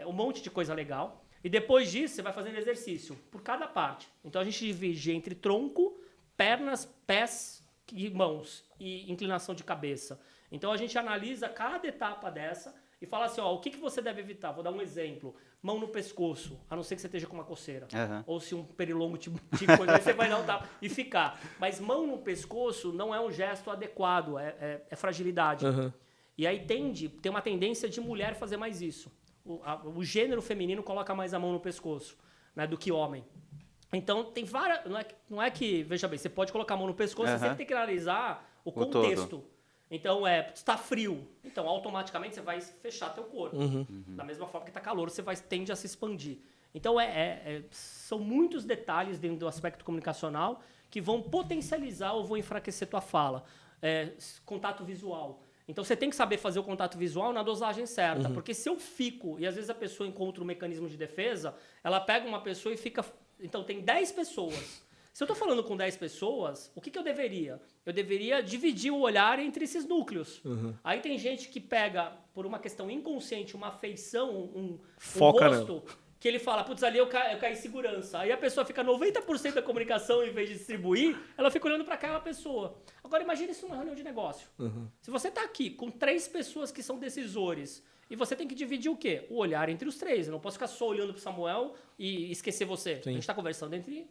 S2: um monte de coisa legal. E depois disso, você vai fazendo exercício por cada parte. Então, a gente divide entre tronco, pernas, pés e mãos. E inclinação de cabeça. Então, a gente analisa cada etapa dessa e fala assim, o que você deve evitar? Vou dar um exemplo. Mão no pescoço, a não ser que você esteja com uma coceira. Ou se um pernilongo te coisa, aí você vai dar um tapa e ficar. Mas mão no pescoço não é um gesto adequado, é fragilidade. E aí tem uma tendência de mulher fazer mais isso. O gênero feminino coloca mais a mão no pescoço, né, do que homem. Então, tem várias... Não é que, veja bem, você pode colocar a mão no pescoço, você sempre tem que analisar o contexto.
S1: Todo.
S2: Então, está frio. Então, automaticamente, você vai fechar teu corpo. Da mesma forma que está calor, você tende a se expandir. Então, são muitos detalhes dentro do aspecto comunicacional que vão potencializar ou vão enfraquecer tua fala. Contato visual. Então você tem que saber fazer o contato visual na dosagem certa, porque se eu fico, e às vezes a pessoa encontra um mecanismo de defesa, ela pega uma pessoa e fica... Então tem 10 pessoas. Se eu estou falando com 10 pessoas, o que eu deveria? Eu deveria dividir o olhar entre esses núcleos. Aí tem gente que pega, por uma questão inconsciente, uma feição, um rosto, que ele fala, putz, ali eu caí em segurança. Aí a pessoa fica 90% da comunicação, em vez de distribuir, ela fica olhando para aquela pessoa. Agora imagine isso numa reunião de negócio. Se você está aqui com 3 pessoas que são decisores, e você tem que dividir o quê? O olhar entre os 3. Eu não posso ficar só olhando para o Samuel e esquecer você. Sim. A gente está conversando entre...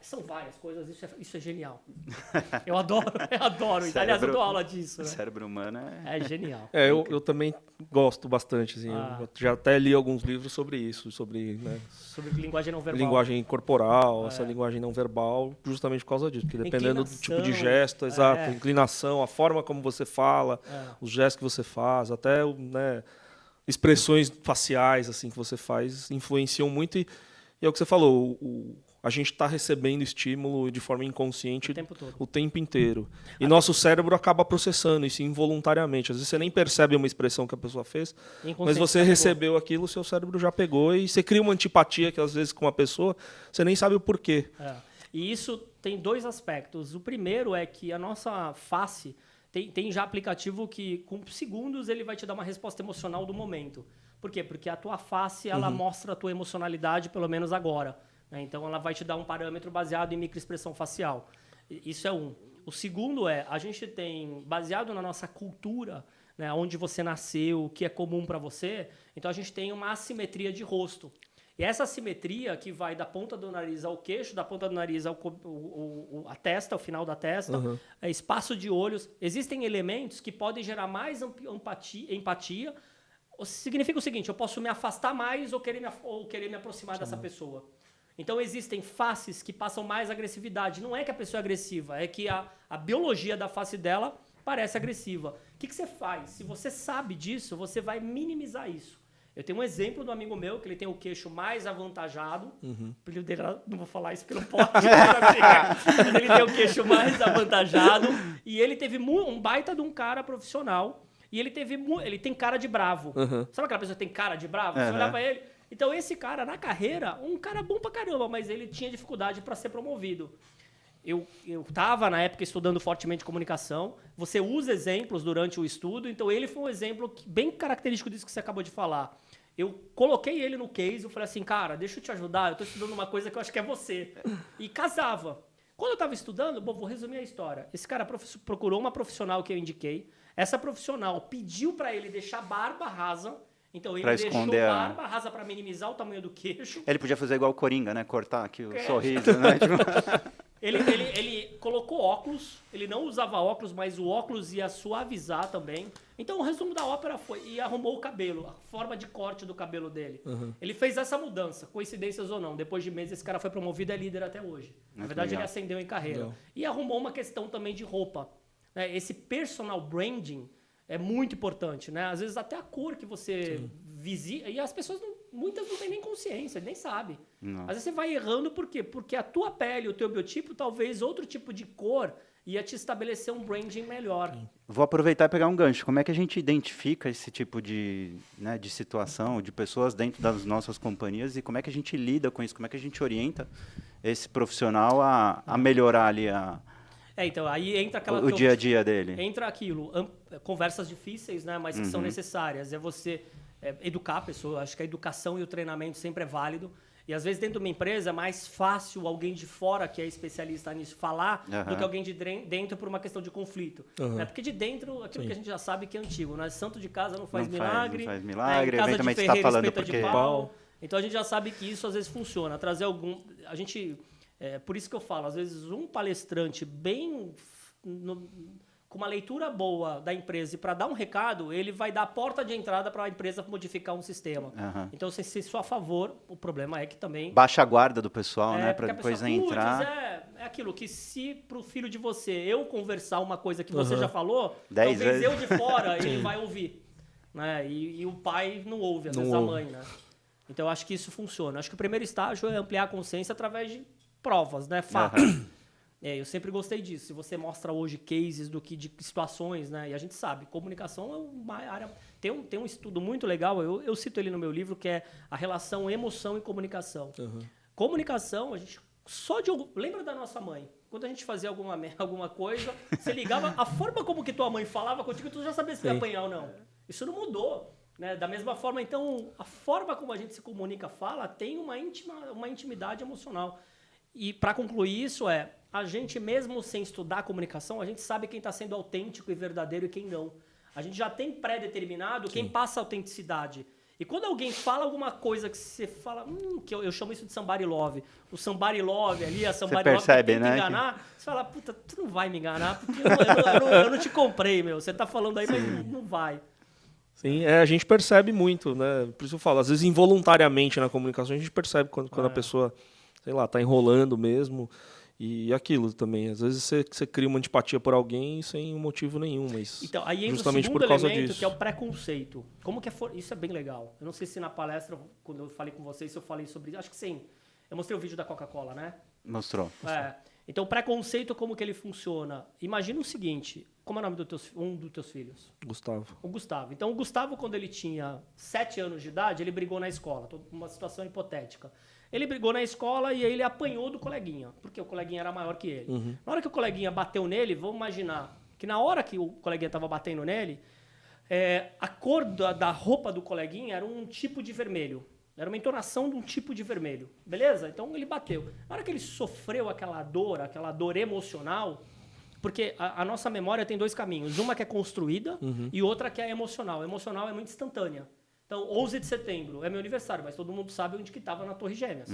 S2: São várias coisas, isso é genial. Eu adoro. Aliás, eu dou aula disso. Né?
S1: O cérebro humano
S2: é genial.
S3: Eu também gosto bastante. Assim, eu já até li alguns livros sobre isso, sobre
S2: linguagem não verbal.
S3: Linguagem corporal, essa linguagem não verbal, justamente por causa disso. Porque dependendo do tipo de gesto, exato, inclinação, a forma como você fala, os gestos que você faz, até expressões faciais assim, que você faz, influenciam muito. E é o que você falou, a gente está recebendo estímulo de forma inconsciente o tempo inteiro. E nosso cérebro acaba processando isso involuntariamente. Às vezes você nem percebe uma expressão que a pessoa fez, mas você recebeu aquilo, o seu cérebro já pegou e você cria uma antipatia que às vezes com uma pessoa, você nem sabe o porquê.
S2: E isso tem 2 aspectos. O primeiro é que a nossa face tem já aplicativo que com segundos ele vai te dar uma resposta emocional do momento. Por quê? Porque a tua face ela mostra a tua emocionalidade, pelo menos agora. Então, ela vai te dar um parâmetro baseado em microexpressão facial. Isso é um. O segundo a gente tem, baseado na nossa cultura, né, onde você nasceu, o que é comum para você, então a gente tem uma assimetria de rosto. E essa assimetria que vai da ponta do nariz ao queixo, da ponta do nariz a testa, ao final da testa, espaço de olhos. Existem elementos que podem gerar mais empatia. Significa o seguinte, eu posso me afastar mais ou querer me aproximar dessa pessoa. Então, existem faces que passam mais agressividade. Não é que a pessoa é agressiva, é que a biologia da face dela parece agressiva. O que você faz? Se você sabe disso, você vai minimizar isso. Eu tenho um exemplo do amigo meu, que ele tem o queixo mais avantajado. O filho dele, não vou falar isso porque não pode. Mas ele tem o queixo mais avantajado. E ele teve um baita de um cara profissional. E ele tem cara de bravo. Sabe aquela pessoa que tem cara de bravo? Você olhava pra ele... Então, esse cara, na carreira, um cara bom pra caramba, mas ele tinha dificuldade para ser promovido. Eu estava, na época, estudando fortemente comunicação. Você usa exemplos durante o estudo, então ele foi um exemplo bem característico disso que você acabou de falar. Eu coloquei ele no case, eu falei assim, cara, deixa eu te ajudar, eu estou estudando uma coisa que eu acho que é você. E casava. Quando eu estava estudando, vou resumir a história. Esse cara procurou uma profissional que eu indiquei. Essa profissional pediu para ele deixar a barba rasa. Então, ele deixou barba rasa para minimizar o tamanho do queixo.
S1: Ele podia fazer igual o Coringa, né? Cortar aqui o sorriso, né?
S2: Ele colocou óculos, ele não usava óculos, mas o óculos ia suavizar também. Então, o resumo da ópera foi, e arrumou o cabelo, a forma de corte do cabelo dele. Ele fez essa mudança, coincidências ou não. Depois de meses, esse cara foi promovido e é líder até hoje. Na verdade, ele ascendeu em carreira. E arrumou uma questão também de roupa. Esse personal branding é muito importante, né? Às vezes até a cor que você visita... E as pessoas, muitas não têm nem consciência, nem sabem. Às vezes você vai errando por quê? Porque a tua pele, o teu biotipo, talvez outro tipo de cor ia te estabelecer um branding melhor.
S1: Vou aproveitar e pegar um gancho. Como é que a gente identifica esse tipo de situação, de pessoas dentro das nossas companhias e como é que a gente lida com isso? Como é que a gente orienta esse profissional a melhorar ali
S2: então, aí entra aquela...
S1: O dia a dia dele.
S2: Entra aquilo, conversas difíceis, né, mas que são necessárias. É você educar a pessoa. Acho que a educação e o treinamento sempre é válido. E às vezes dentro de uma empresa é mais fácil alguém de fora, que é especialista nisso, falar do que alguém de dentro por uma questão de conflito. Porque de dentro, aquilo que a gente já sabe que é antigo. Né? Santo de casa não faz milagre.
S1: Não faz milagre.
S2: Casa
S1: também
S2: de ferreiro,
S1: tá falando
S2: espeta de pau. Então a gente já sabe que isso às vezes funciona. Trazer algum... A gente... por isso que eu falo, às vezes um palestrante bem com uma leitura boa da empresa e para dar um recado, ele vai dar a porta de entrada para a empresa modificar um sistema. Então, se sou a favor, o problema é que também...
S1: Baixa a guarda do pessoal, né? Para depois entrar...
S2: É aquilo que se para o filho de você eu conversar uma coisa que você já falou,
S1: 10
S2: talvez
S1: vezes.
S2: eu de fora ele vai ouvir. Né? E o pai não ouve, às vezes a mãe. Né? Então, eu acho que isso funciona. Acho que o primeiro estágio é ampliar a consciência através de provas, né? Fatos. Eu sempre gostei disso. Se você mostra hoje cases de situações, né? E a gente sabe, comunicação é uma área... Tem um estudo muito legal, eu cito ele no meu livro, que é a relação emoção e comunicação. Comunicação, a gente lembra da nossa mãe? Quando a gente fazia alguma coisa, você ligava, a forma como que tua mãe falava contigo, tu já sabia se ia apanhar ou não. Isso não mudou. Né? Da mesma forma, então, a forma como a gente se comunica, fala, tem uma intimidade emocional. E para concluir isso a gente mesmo sem estudar a comunicação, a gente sabe quem está sendo autêntico e verdadeiro e quem não. A gente já tem pré-determinado quem passa a autenticidade. E quando alguém fala alguma coisa que você fala, que eu chamo isso de somebody love, o somebody love ali, a somebody love que
S1: percebe,
S2: tenta
S1: né?
S2: enganar, você fala, puta, tu não vai me enganar, porque eu não te comprei, meu. Você tá falando aí, mas não vai.
S3: Sim, a gente percebe muito, né? Por isso eu falo, às vezes involuntariamente na comunicação a gente percebe quando a pessoa, sei lá, tá enrolando mesmo. E aquilo também, às vezes você cria uma antipatia por alguém sem motivo nenhum, mas
S2: então, aí entra
S3: justamente
S2: o segundo
S3: por causa
S2: elemento,
S3: disso.
S2: que é o preconceito. Como que isso é bem legal. Eu não sei se na palestra, quando eu falei com vocês, se eu falei sobre isso. Acho que sim. Eu mostrei o vídeo da Coca-Cola, né?
S1: Mostrou.
S2: Então, o preconceito, como que ele funciona? Imagina o seguinte, como é o nome um dos teus filhos?
S3: Gustavo.
S2: O Gustavo. Então, o Gustavo, quando ele tinha 7 anos de idade, ele brigou na escola. Uma situação hipotética. Ele brigou na escola e aí ele apanhou do coleguinha, porque o coleguinha era maior que ele. Na hora que o coleguinha bateu nele, vamos imaginar que na hora que o coleguinha estava batendo nele, a cor da roupa do coleguinha era um tipo de vermelho. Era uma entonação de um tipo de vermelho. Beleza? Então ele bateu. Na hora que ele sofreu aquela dor emocional, porque a nossa memória tem 2 caminhos. Uma que é construída e outra que é emocional. A emocional é muito instantânea. Então, 11 de setembro é meu aniversário, mas todo mundo sabe onde que estava na Torre Gêmeas.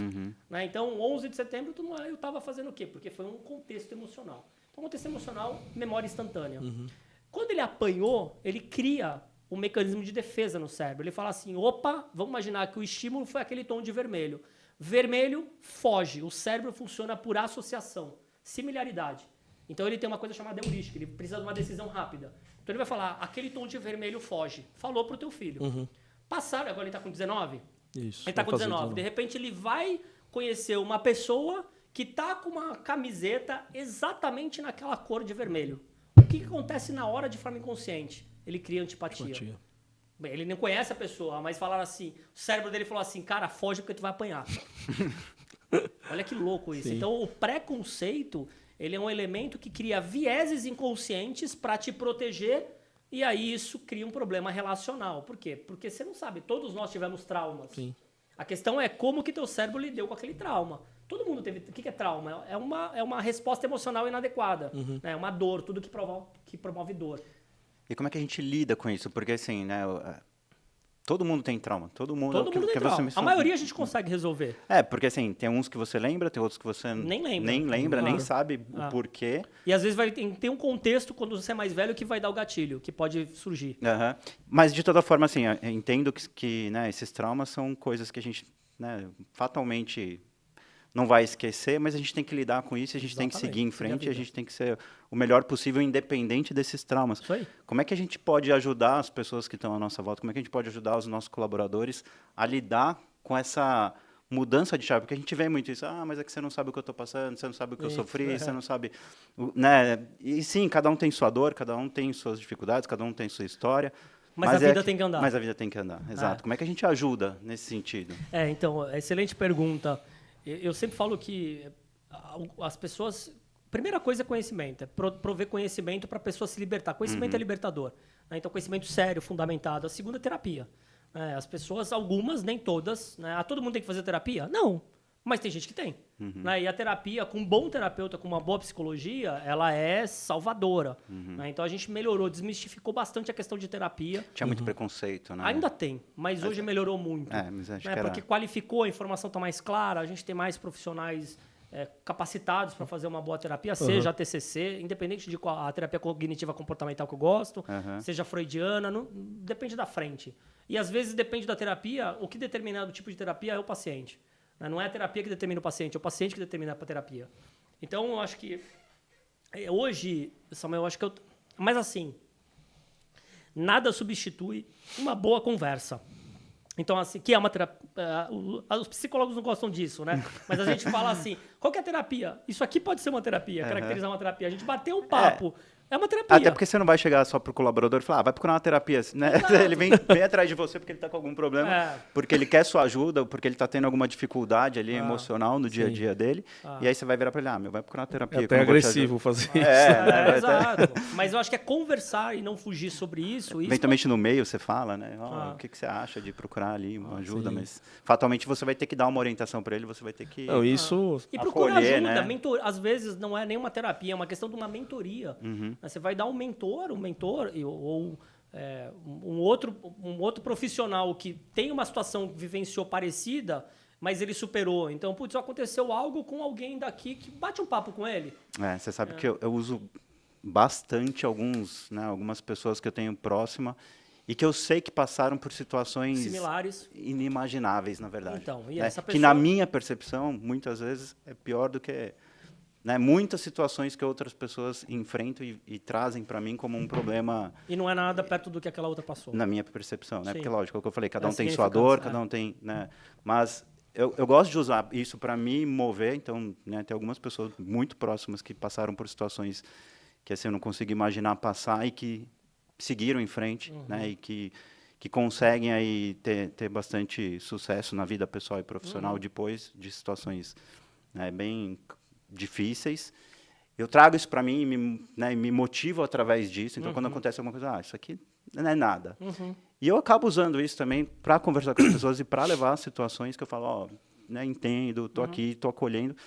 S2: Né? Então, 11 de setembro, eu estava fazendo o quê? Porque foi um contexto emocional. Então, contexto emocional, memória instantânea. Quando ele apanhou, ele cria um mecanismo de defesa no cérebro. Ele fala assim, opa, vamos imaginar que o estímulo foi aquele tom de vermelho. Vermelho, foge. O cérebro funciona por associação, similaridade. Então, ele tem uma coisa chamada heurística, ele precisa de uma decisão rápida. Então, ele vai falar, aquele tom de vermelho foge. Falou pro teu filho. Passaram, agora ele está com 19?
S3: Isso.
S2: Ele está com 19. De repente ele vai conhecer uma pessoa que está com uma camiseta exatamente naquela cor de vermelho. O que acontece na hora de forma inconsciente? Ele cria antipatia. Bem, ele não conhece a pessoa, mas falaram assim, o cérebro dele falou assim, cara, foge porque tu vai apanhar. Olha que louco isso. Sim. Então o preconceito, ele é um elemento que cria vieses inconscientes para te proteger. E aí isso cria um problema relacional. Por quê? Porque você não sabe, todos nós tivemos traumas.
S3: Sim.
S2: A questão é como que teu cérebro lidou com aquele trauma. Todo mundo teve... O que é trauma? É uma resposta emocional inadequada. É uma dor, tudo que promove dor.
S1: E como é que a gente lida com isso? Porque assim, né... Todo mundo tem trauma. Todo mundo tem
S2: trauma. A maioria a gente consegue resolver.
S1: Porque assim, tem uns que você lembra, tem outros que você
S2: nem
S1: lembra, nem sabe o porquê.
S2: E às vezes tem um contexto, quando você é mais velho, que vai dar o gatilho, que pode surgir.
S1: Mas de toda forma, assim, eu entendo que né, esses traumas são coisas que a gente né, fatalmente não vai esquecer, mas a gente tem que lidar com isso, a gente tem que seguir em frente, a gente tem que ser o melhor possível, independente desses traumas.
S2: Isso aí.
S1: Como é que a gente pode ajudar as pessoas que estão à nossa volta? Como é que a gente pode ajudar os nossos colaboradores a lidar com essa mudança de chave? Porque a gente vê muito isso, mas é que você não sabe o que eu estou passando, você não sabe o que eu sofri, você não sabe... Né? E sim, cada um tem sua dor, cada um tem suas dificuldades, cada um tem sua história.
S2: Mas a vida tem que andar.
S1: Mas a vida tem que andar, exato. Como é que a gente ajuda nesse sentido?
S2: Então, excelente pergunta. Eu sempre falo que as pessoas... Primeira coisa é conhecimento, é prover conhecimento para a pessoa se libertar. Conhecimento é libertador. Né? Então, conhecimento sério, fundamentado. A segunda é terapia. As pessoas, algumas, nem todas... Né? Todo mundo tem que fazer terapia? Não. Mas tem gente que tem. Né? E a terapia, com um bom terapeuta, com uma boa psicologia, ela é salvadora. Né? Então, a gente melhorou, desmistificou bastante a questão de terapia.
S1: Tinha muito preconceito, né?
S2: Ainda tem, mas hoje melhorou muito.
S1: Mas acho que
S2: porque qualificou, a informação está mais clara, a gente tem mais profissionais capacitados para fazer uma boa terapia, seja a TCC, independente de qual a terapia cognitiva comportamental que eu gosto, seja freudiana, depende da frente. E às vezes depende da terapia, o que determina o tipo de terapia é o paciente. Não é a terapia que determina o paciente, é o paciente que determina a terapia. Então, eu acho que hoje, Samuel, eu acho que mas assim, nada substitui uma boa conversa. Então, assim, que é uma terapia. Os psicólogos não gostam disso, né? Mas a gente fala assim: qual que é a terapia? Isso aqui pode ser uma terapia, caracterizar uma terapia. A gente bateu um papo. É uma terapia.
S1: Até porque você não vai chegar só pro colaborador e falar, vai procurar uma terapia. Né? Ele vem atrás de você porque ele tá com algum problema, porque ele quer sua ajuda, porque ele tá tendo alguma dificuldade ali emocional no dia a dia dele. E aí você vai virar pra ele, vai procurar uma terapia.
S3: É até agressivo fazer isso.
S2: Exato. Mas eu acho que é conversar e não fugir sobre isso.
S1: Eventualmente no meio você fala, né? O que você acha de procurar ali uma ajuda, mas fatalmente você vai ter que dar uma orientação para ele, você vai ter que
S2: e procurar ajuda,
S1: né?
S2: Às vezes não é nenhuma terapia, é uma questão de uma mentoria. Você vai dar um mentor ou um outro profissional que tem uma situação que vivenciou parecida, mas ele superou. Então, putz, aconteceu algo com alguém daqui que bate um papo com ele.
S1: Você sabe que eu uso bastante algumas pessoas que eu tenho próxima e que eu sei que passaram por situações
S2: similares,
S1: inimagináveis, na verdade.
S2: Então, e
S1: né?
S2: essa pessoa...
S1: Que na minha percepção, muitas vezes, é pior do que... Né, muitas situações que outras pessoas enfrentam e trazem para mim como um problema...
S2: E não é nada perto do que aquela outra passou.
S1: Na minha percepção, né?
S2: Sim.
S1: Porque, lógico, é o que eu falei, cada um tem sua dor, cada um tem... Né? Mas eu gosto de usar isso para me mover, então, né, tem algumas pessoas muito próximas que passaram por situações que assim, eu não consigo imaginar passar e que seguiram em frente, né? E que conseguem aí ter bastante sucesso na vida pessoal e profissional depois de situações, né, bem difíceis. Eu trago isso para mim e me motivo através disso. Então, quando acontece alguma coisa, isso aqui não é nada. E eu acabo usando isso também para conversar com as pessoas e para levar a situações que eu falo, né, entendo, estou aqui, estou acolhendo,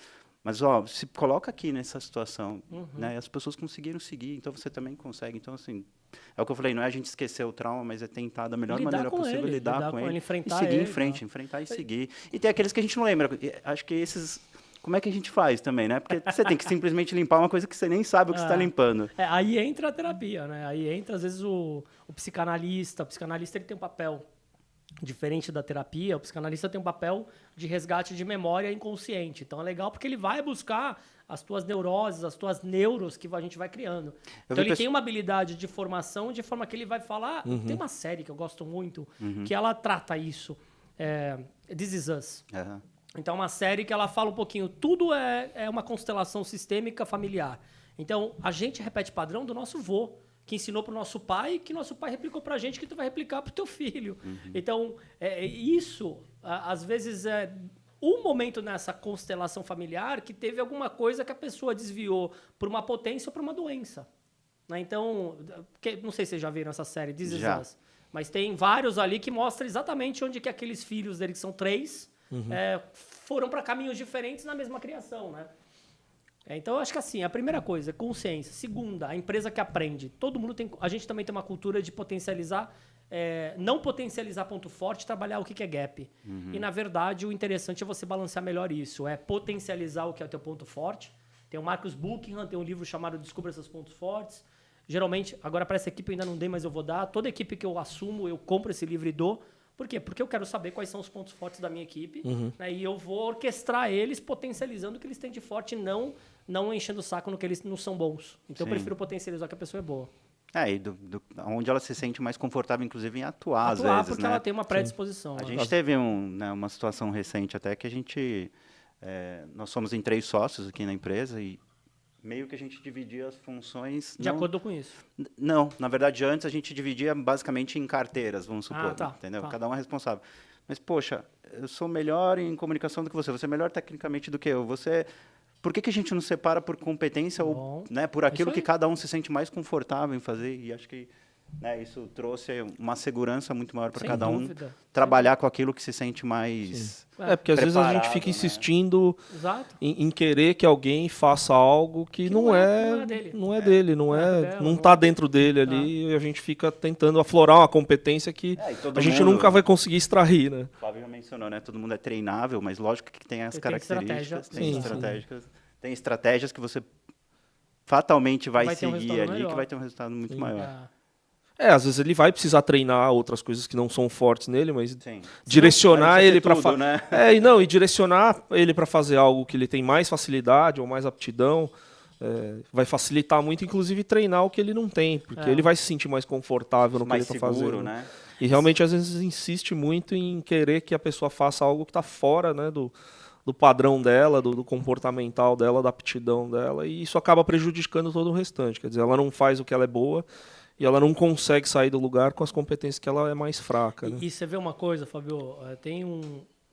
S1: mas se coloca aqui nessa situação, né, as pessoas conseguiram seguir, então você também consegue. Então, assim, é o que eu falei, não é a gente esquecer o trauma, mas é tentar da melhor maneira possível lidar com ele
S2: enfrentar
S1: e seguir
S2: ele,
S1: em frente, enfrentar e seguir. E tem aqueles que a gente não lembra. Acho que esses... Como é que a gente faz também, né? Porque você tem que simplesmente limpar uma coisa que você nem sabe o que você está limpando.
S2: Aí entra a terapia, né? Aí entra, às vezes, o psicanalista. O psicanalista ele tem um papel diferente da terapia. O psicanalista tem um papel de resgate de memória inconsciente. Então, é legal porque ele vai buscar as tuas neuroses, as tuas neuros que a gente vai criando. Então, ele tem uma habilidade de formação de forma que ele vai falar... Tem uma série que eu gosto muito que ela trata isso. This Is Us. Então, é uma série que ela fala um pouquinho... Tudo é uma constelação sistêmica familiar. Então, a gente repete padrão do nosso vô, que ensinou para o nosso pai, que nosso pai replicou para a gente, que tu vai replicar para o teu filho. Então, isso, às vezes, é um momento nessa constelação familiar que teve alguma coisa que a pessoa desviou por uma potência ou por uma doença. Né? Então, não sei se vocês já viram essa série, This Is Us, mas tem vários ali que mostram exatamente onde que aqueles filhos dele, que são 3... foram para caminhos diferentes na mesma criação, né? Então, eu acho que assim, a primeira coisa, consciência. Segunda, a empresa que aprende. Todo mundo tem... A gente também tem uma cultura de potencializar... não potencializar ponto forte, trabalhar o que é gap. E, na verdade, o interessante é você balancear melhor isso. É potencializar o que é o teu ponto forte. Tem o Marcus Buckingham, tem um livro chamado Descubra Seus Pontos Fortes. Geralmente, agora para essa equipe eu ainda não dei, mas eu vou dar. Toda equipe que eu assumo, eu compro esse livro e dou. Por quê? Porque eu quero saber quais são os pontos fortes da minha equipe, né, e eu vou orquestrar eles potencializando o que eles têm de forte e não enchendo o saco no que eles não são bons. Então, eu prefiro potencializar que a pessoa é boa.
S1: E onde ela se sente mais confortável, inclusive, em atuar às vezes,
S2: porque
S1: né?
S2: ela tem uma predisposição.
S1: A gente teve uma situação recente até que a gente... nós somos em 3 sócios aqui na empresa e meio que a gente dividia as funções...
S2: De acordo com isso?
S1: Não, na verdade, antes a gente dividia basicamente em carteiras, vamos supor, entendeu? Cada um é responsável. Mas, poxa, eu sou melhor em comunicação do que você é melhor tecnicamente do que eu, Por que a gente não separa por competência ou, né, por aquilo que cada um se sente mais confortável em fazer? E acho que, né, isso trouxe uma segurança muito maior para cada um trabalhar com aquilo que se sente mais
S3: porque às vezes a gente fica insistindo em querer que alguém faça algo que não é dele, não está dentro dele ali, e a gente fica tentando aflorar uma competência que a gente nunca vai conseguir extrair, né?
S1: O Flávio já mencionou, né? Todo mundo é treinável, mas lógico que tem as características, tem estratégias que você fatalmente vai seguir ali, que vai ter um resultado muito maior.
S3: Às vezes ele vai precisar treinar outras coisas que não são fortes nele, mas direcionar ele para
S1: né?
S3: e direcionar ele para fazer algo que ele tem mais facilidade ou mais aptidão, vai facilitar muito, inclusive treinar o que ele não tem, porque ele vai se sentir mais confortável no que ele está fazendo.
S1: Né?
S3: E realmente, às vezes, insiste muito em querer que a pessoa faça algo que está fora, né, do padrão dela, do comportamental dela, da aptidão dela, e isso acaba prejudicando todo o restante. Quer dizer, ela não faz o que ela é boa e ela não consegue sair do lugar com as competências que ela é mais fraca. Né?
S2: E você vê uma coisa, Fábio, tem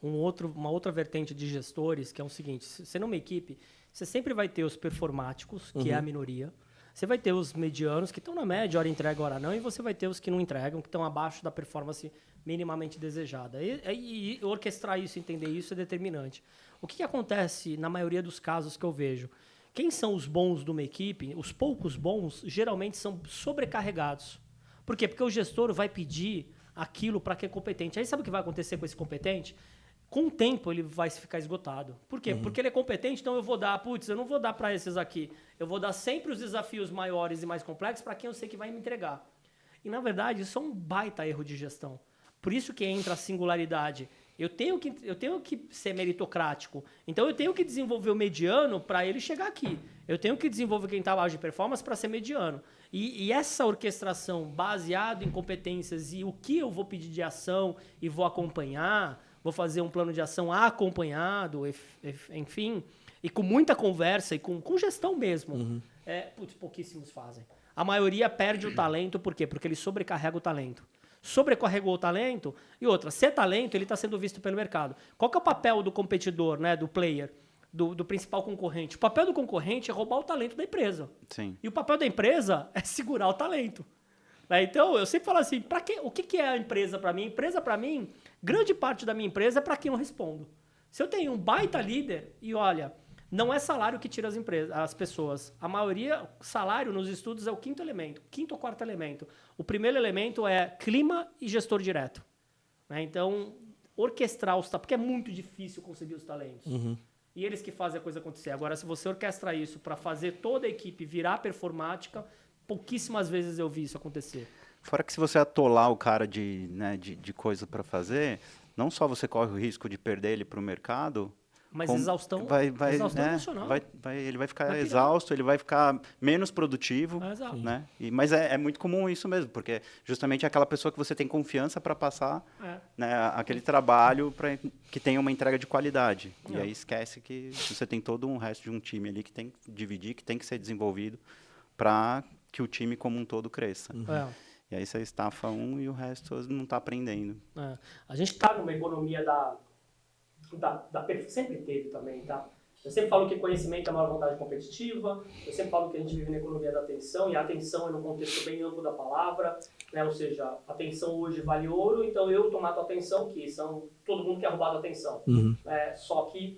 S2: uma outra vertente de gestores, que é o seguinte, você numa equipe, você sempre vai ter os performáticos, que é a minoria, você vai ter os medianos, que estão na média, hora entrega, hora não, e você vai ter os que não entregam, que estão abaixo da performance minimamente desejada. E orquestrar isso, entender isso é determinante. O que acontece na maioria dos casos que eu vejo? Quem são os bons de uma equipe, os poucos bons, geralmente são sobrecarregados. Por quê? Porque o gestor vai pedir aquilo para quem é competente. Aí sabe o que vai acontecer com esse competente? Com o tempo ele vai ficar esgotado. Por quê? Porque ele é competente, então eu não vou dar para esses aqui. Eu vou dar sempre os desafios maiores e mais complexos para quem eu sei que vai me entregar. E, na verdade, isso é um baita erro de gestão. Por isso que entra a singularidade. Eu tenho que ser meritocrático. Então, eu tenho que desenvolver o mediano para ele chegar aqui. Eu tenho que desenvolver quem está abaixo de performance para ser mediano. E essa orquestração baseada em competências e o que eu vou pedir de ação e vou acompanhar, vou fazer um plano de ação acompanhado, enfim, e com muita conversa e com gestão mesmo. Pouquíssimos fazem. A maioria perde o talento, por quê? Porque ele sobrecarrega o talento. Sobrecarregou o talento, e outra, ser talento, ele está sendo visto pelo mercado. Qual que é o papel do competidor, né, do player, do principal concorrente? O papel do concorrente é roubar o talento da empresa.
S1: Sim.
S2: E o papel da empresa é segurar o talento. Então, eu sempre falo assim, o que é a empresa para mim? A empresa, para mim, grande parte da minha empresa é para quem eu respondo. Se eu tenho um baita líder, e olha, não é salário que tira as pessoas. A maioria, salário nos estudos é o quinto ou quarto elemento. O primeiro elemento é clima e gestor direto. Então, orquestrar porque é muito difícil conseguir os talentos. E eles que fazem a coisa acontecer. Agora, se você orquestra isso para fazer toda a equipe virar performática, pouquíssimas vezes eu vi isso acontecer.
S1: Fora que se você atolar o cara de coisa para fazer, não só você corre o risco de perder ele para o mercado,
S2: mas exaustão emocional.
S1: Ele vai ficar exausto, ele vai ficar menos produtivo. Né? Mas é muito comum isso mesmo, porque justamente é aquela pessoa que você tem confiança para passar né, aquele trabalho que tenha uma entrega de qualidade. E aí esquece que você tem todo um resto de um time ali que tem que dividir, que tem que ser desenvolvido para que o time como um todo cresça. E aí você estafa um e o resto não está aprendendo.
S2: A gente está numa economia sempre teve também, tá? Eu sempre falo que conhecimento é a maior vantagem competitiva, eu sempre falo que a gente vive na economia da atenção, e a atenção é num contexto bem amplo da palavra, né? Ou seja, a atenção hoje vale ouro, então eu tomar tua atenção, todo mundo quer roubar tua atenção. Só que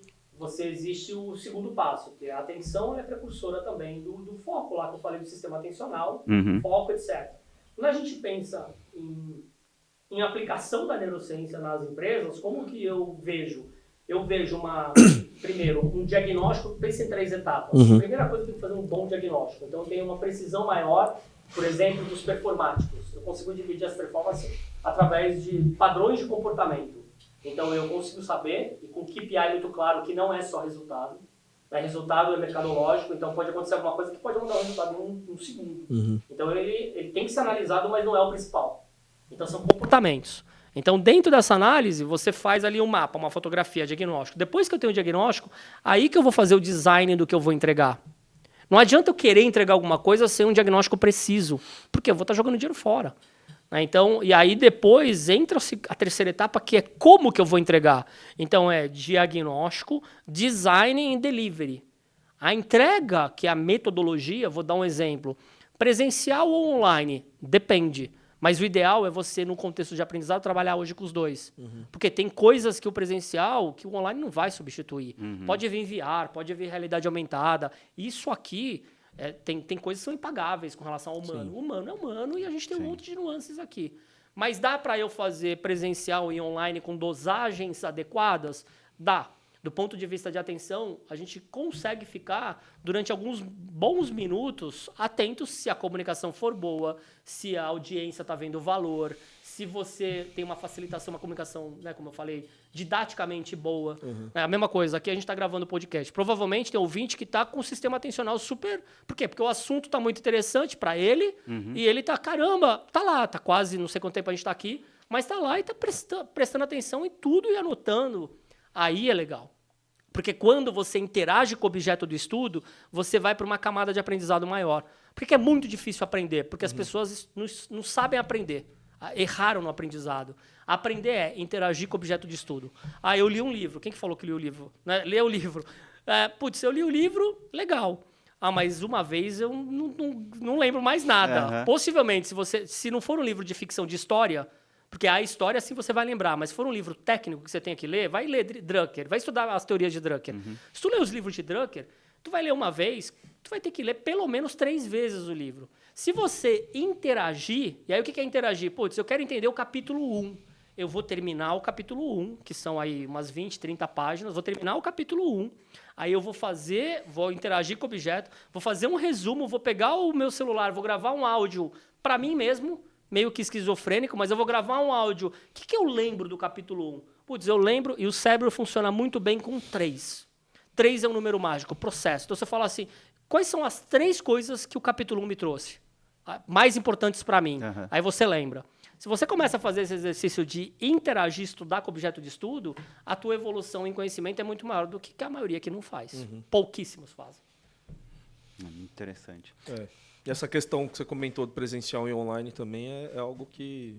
S2: existe o segundo passo, que a atenção é precursora também do foco, lá que eu falei do sistema atencional, foco, etc. Quando a gente pensa em aplicação da neurociência nas empresas, como que eu vejo? Eu vejo primeiro, um diagnóstico, pensa em 3 etapas. A primeira coisa, eu tenho que fazer um bom diagnóstico. Então, eu tenho uma precisão maior, por exemplo, dos performáticos. Eu consigo dividir as performances através de padrões de comportamento. Então, eu consigo saber, e com KPI muito claro, que não é só resultado. Resultado é mercadológico, então pode acontecer alguma coisa que pode mudar o resultado em um segundo. Então, ele tem que ser analisado, mas não é o principal. Então, são comportamentos. Então, dentro dessa análise, você faz ali um mapa, uma fotografia, diagnóstico. Depois que eu tenho o diagnóstico, aí que eu vou fazer o design do que eu vou entregar. Não adianta eu querer entregar alguma coisa sem um diagnóstico preciso, porque eu vou estar jogando dinheiro fora. Então, e aí depois entra a terceira etapa, que é como que eu vou entregar. Então, é diagnóstico, design e delivery. A entrega, que é a metodologia, vou dar um exemplo. Presencial ou online? Depende. Mas o ideal é você, no contexto de aprendizado, trabalhar hoje com os dois. Porque tem coisas que o presencial, que o online não vai substituir. Pode vir VR, pode vir realidade aumentada. Isso aqui, tem coisas que são impagáveis com relação ao humano. O humano é humano e a gente tem um monte de nuances aqui. Mas dá para eu fazer presencial e online com dosagens adequadas? Dá. Do ponto de vista de atenção, a gente consegue ficar durante alguns bons minutos atentos se a comunicação for boa, se a audiência está vendo valor, se você tem uma facilitação, uma comunicação, né, como eu falei, didaticamente boa. É a mesma coisa, aqui a gente está gravando o podcast. Provavelmente tem ouvinte que está com o sistema atencional super... Por quê? Porque o assunto está muito interessante para ele e ele está, caramba, está lá, está quase, não sei quanto tempo a gente está aqui, mas está lá e está prestando atenção em tudo e anotando. Aí é legal. Porque quando você interage com o objeto do estudo, você vai para uma camada de aprendizado maior. Porque é muito difícil aprender, porque as pessoas não sabem aprender. Erraram no aprendizado. Aprender é interagir com o objeto de estudo. Eu li um livro. Quem que falou que liu o livro? Né? Lê o livro. Eu li o livro, legal. Mas uma vez eu não lembro mais nada. Possivelmente, se não for um livro de ficção de história, porque a história, sim, você vai lembrar, mas se for um livro técnico que você tem que ler, vai ler Drucker, vai estudar as teorias de Drucker. Se tu ler os livros de Drucker, tu vai ler uma vez, tu vai ter que ler pelo menos 3 vezes o livro. Se você interagir, e aí o que é interagir? Eu quero entender o capítulo 1. Eu vou terminar o capítulo 1, que são aí umas 20, 30 páginas, vou terminar o capítulo 1, aí eu vou interagir com o objeto, vou fazer um resumo, vou pegar o meu celular, vou gravar um áudio para mim mesmo, meio que esquizofrênico, mas eu vou gravar um áudio. O que eu lembro do capítulo 1? Eu lembro, e o cérebro funciona muito bem com 3. 3 é um número mágico, processo. Então você fala assim, quais são as 3 coisas que o capítulo 1 me trouxe? Mais importantes para mim. Aí você lembra. Se você começa a fazer esse exercício de interagir, estudar com objeto de estudo, a tua evolução em conhecimento é muito maior do que a maioria que não faz. Pouquíssimos fazem.
S1: Interessante.
S3: E essa questão que você comentou do presencial e online também é algo que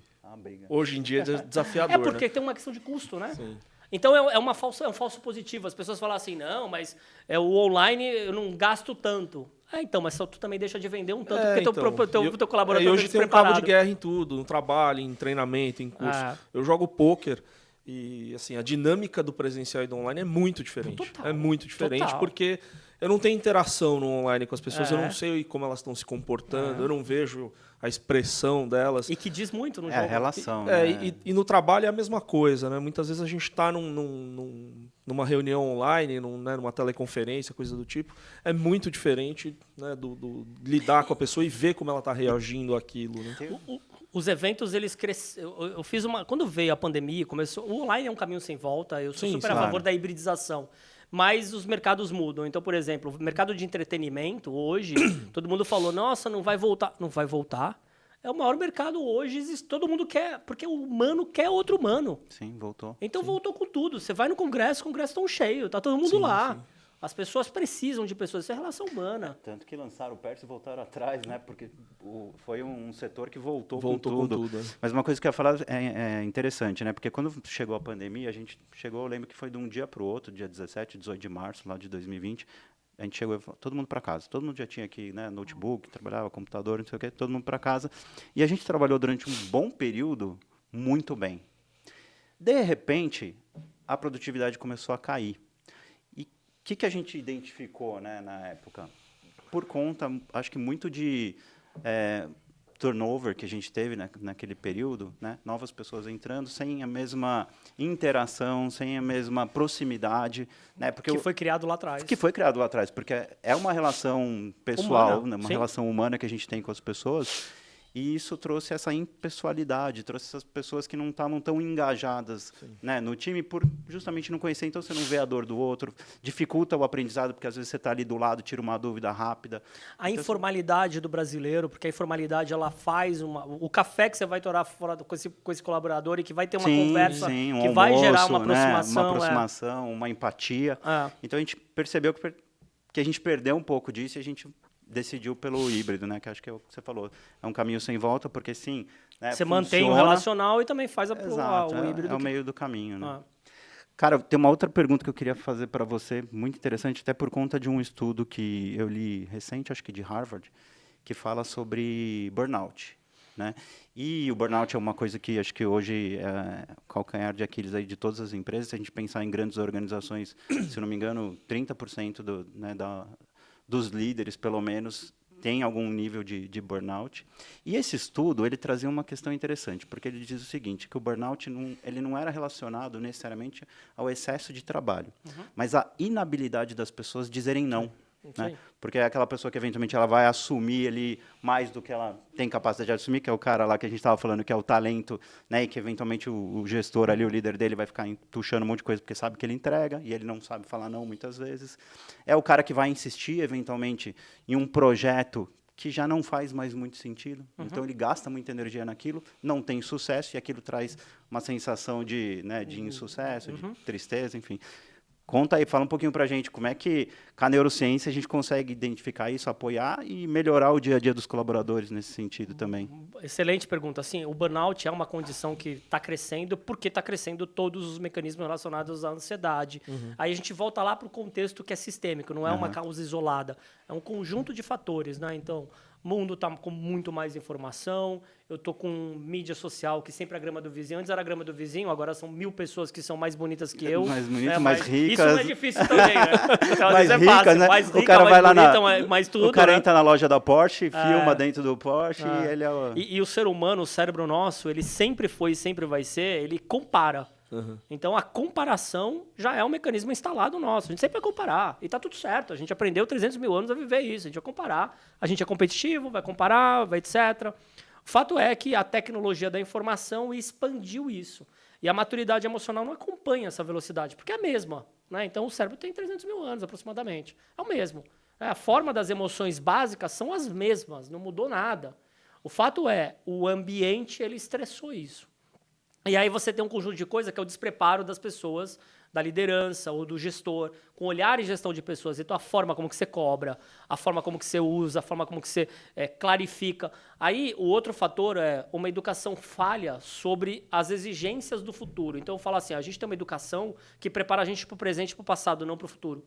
S3: hoje em dia é desafiador.
S2: Porque tem uma questão de custo, né? Sim. Então é um falso positivo. As pessoas falam assim, não, mas o online eu não gasto tanto. Então, mas tu também deixa de vender um tanto, porque teu colaborador
S3: hoje tem um cabo de guerra em tudo, no trabalho, em treinamento, em curso. Eu jogo pôquer e assim, a dinâmica do presencial e do online é muito diferente.
S2: Total.
S3: É muito diferente, porque eu não tenho interação no online com as pessoas, eu não sei como elas estão se comportando, eu não vejo a expressão delas.
S2: E que diz muito no jogo.
S1: A relação.
S3: E no trabalho é a mesma coisa, né? Muitas vezes a gente está numa reunião online, numa teleconferência, coisa do tipo. É muito diferente, né, do lidar com a pessoa e ver como ela está reagindo àquilo. Né?
S2: Os eventos, eles cresceram. Eu fiz uma. Quando veio a pandemia, o online é um caminho sem volta, eu sou super a favor da hibridização. Mas os mercados mudam. Então, por exemplo, o mercado de entretenimento, hoje, todo mundo falou, nossa, não vai voltar. Não vai voltar. É o maior mercado hoje, todo mundo quer, porque o humano quer outro humano.
S1: Sim, voltou.
S2: Então voltou com tudo. Você vai no congresso, o congresso está cheio, tá todo mundo lá. Sim. As pessoas precisam de pessoas, isso é relação humana.
S1: Tanto que lançaram o Perse e voltaram atrás, né? Porque foi um setor que voltou com tudo. Mas uma coisa que eu ia falar é interessante, né? Porque quando chegou a pandemia, a gente chegou, eu lembro que foi de um dia para o outro, dia 17, 18 de março, lá de 2020, a gente chegou, todo mundo para casa. Todo mundo já tinha aqui, né, notebook, trabalhava, computador, não sei o quê, todo mundo para casa. E a gente trabalhou durante um bom período muito bem. De repente, a produtividade começou a cair. O que a gente identificou, né, na época? Por conta, acho que muito de turnover que a gente teve naquele período, né? Novas pessoas entrando sem a mesma interação, sem a mesma proximidade. Né? Porque
S2: que foi criado lá atrás.
S1: Que foi criado lá atrás, porque é uma relação pessoal,
S2: humana,
S1: né? Uma relação humana que a gente tem com as pessoas. E isso trouxe essa impessoalidade, trouxe essas pessoas que não estavam tão engajadas, né, no time por justamente não conhecer, então você não vê a dor do outro, dificulta o aprendizado, porque às vezes você está ali do lado, tira uma dúvida rápida.
S2: A informalidade do brasileiro, porque a informalidade ela faz o café que você vai torar fora com esse colaborador e que vai ter uma conversa que
S1: almoço,
S2: vai gerar uma aproximação.
S1: Né, uma aproximação, uma empatia. Então a gente percebeu que a gente perdeu um pouco disso e a gente decidiu pelo híbrido, né? Que acho que é o que você falou. É um caminho sem volta, porque sim, né,
S2: você mantém o relacional e também faz o híbrido.
S1: É o meio do caminho, né? Cara, tem uma outra pergunta que eu queria fazer para você, muito interessante, até por conta de um estudo que eu li recente, acho que de Harvard, que fala sobre burnout, né? E o burnout é uma coisa que acho que hoje é calcanhar de Aquiles aí de todas as empresas. Se a gente pensar em grandes organizações, se não me engano, 30% dos líderes, pelo menos, tem algum nível de burnout. E esse estudo, ele trazia uma questão interessante, porque ele diz o seguinte, que o burnout ele não era relacionado necessariamente ao excesso de trabalho, mas à inabilidade das pessoas dizerem não. Né? Porque é aquela pessoa que, eventualmente, ela vai assumir ali mais do que ela tem capacidade de assumir, que é o cara lá que a gente estava falando, que é o talento, né? E que, eventualmente, o gestor ali, o líder dele, vai ficar puxando um monte de coisa, porque sabe que ele entrega, e ele não sabe falar não, muitas vezes. É o cara que vai insistir, eventualmente, em um projeto que já não faz mais muito sentido. Então, ele gasta muita energia naquilo, não tem sucesso, e aquilo traz uma sensação de, né, de insucesso, de tristeza, enfim. Conta aí, fala um pouquinho pra gente como é que com a neurociência a gente consegue identificar isso, apoiar e melhorar o dia a dia dos colaboradores nesse sentido também.
S2: Excelente pergunta. Assim, o burnout é uma condição que está crescendo porque está crescendo todos os mecanismos relacionados à ansiedade. Aí a gente volta lá para o contexto que é sistêmico, não é uma causa isolada. É um conjunto de fatores, né? Então, o mundo está com muito mais informação, eu estou com mídia social, que sempre é a grama do vizinho. Antes era a grama do vizinho, agora são 1000 pessoas que são mais bonitas que eu.
S1: Mais bonitas,
S2: né?
S1: mais ricas.
S2: Isso não é difícil também, né? Então, às
S1: Mais
S2: vezes é
S1: ricas,
S2: fácil.
S1: né?
S2: Mais
S1: O
S2: rica,
S1: cara
S2: mais
S1: vai lá
S2: bonita, mais tudo.
S1: O cara
S2: né?
S1: entra na loja da Porsche, filma dentro do Porsche e ele é o...
S2: E o ser humano, o cérebro nosso, ele sempre foi e sempre vai ser, ele compara. Então, a comparação já é um mecanismo instalado nosso. A gente sempre vai comparar. E tá tudo certo. A gente aprendeu 300 mil anos a viver isso. A gente vai comparar. A gente é competitivo, vai comparar, vai etc. O fato é que a tecnologia da informação expandiu isso. E a maturidade emocional não acompanha essa velocidade, porque é a mesma. Né? Então, o cérebro tem 300 mil anos, aproximadamente. É o mesmo. A forma das emoções básicas são as mesmas. Não mudou nada. O fato é, o ambiente, ele estressou isso. E aí você tem um conjunto de coisas que é o despreparo das pessoas, da liderança ou do gestor, com olhar em gestão de pessoas. Então, a forma como que você cobra, a forma como que você usa, a forma como que você clarifica. Aí, o outro fator é uma educação falha sobre as exigências do futuro. Então, eu falo assim, a gente tem uma educação que prepara a gente para o presente e para o passado, não para o futuro.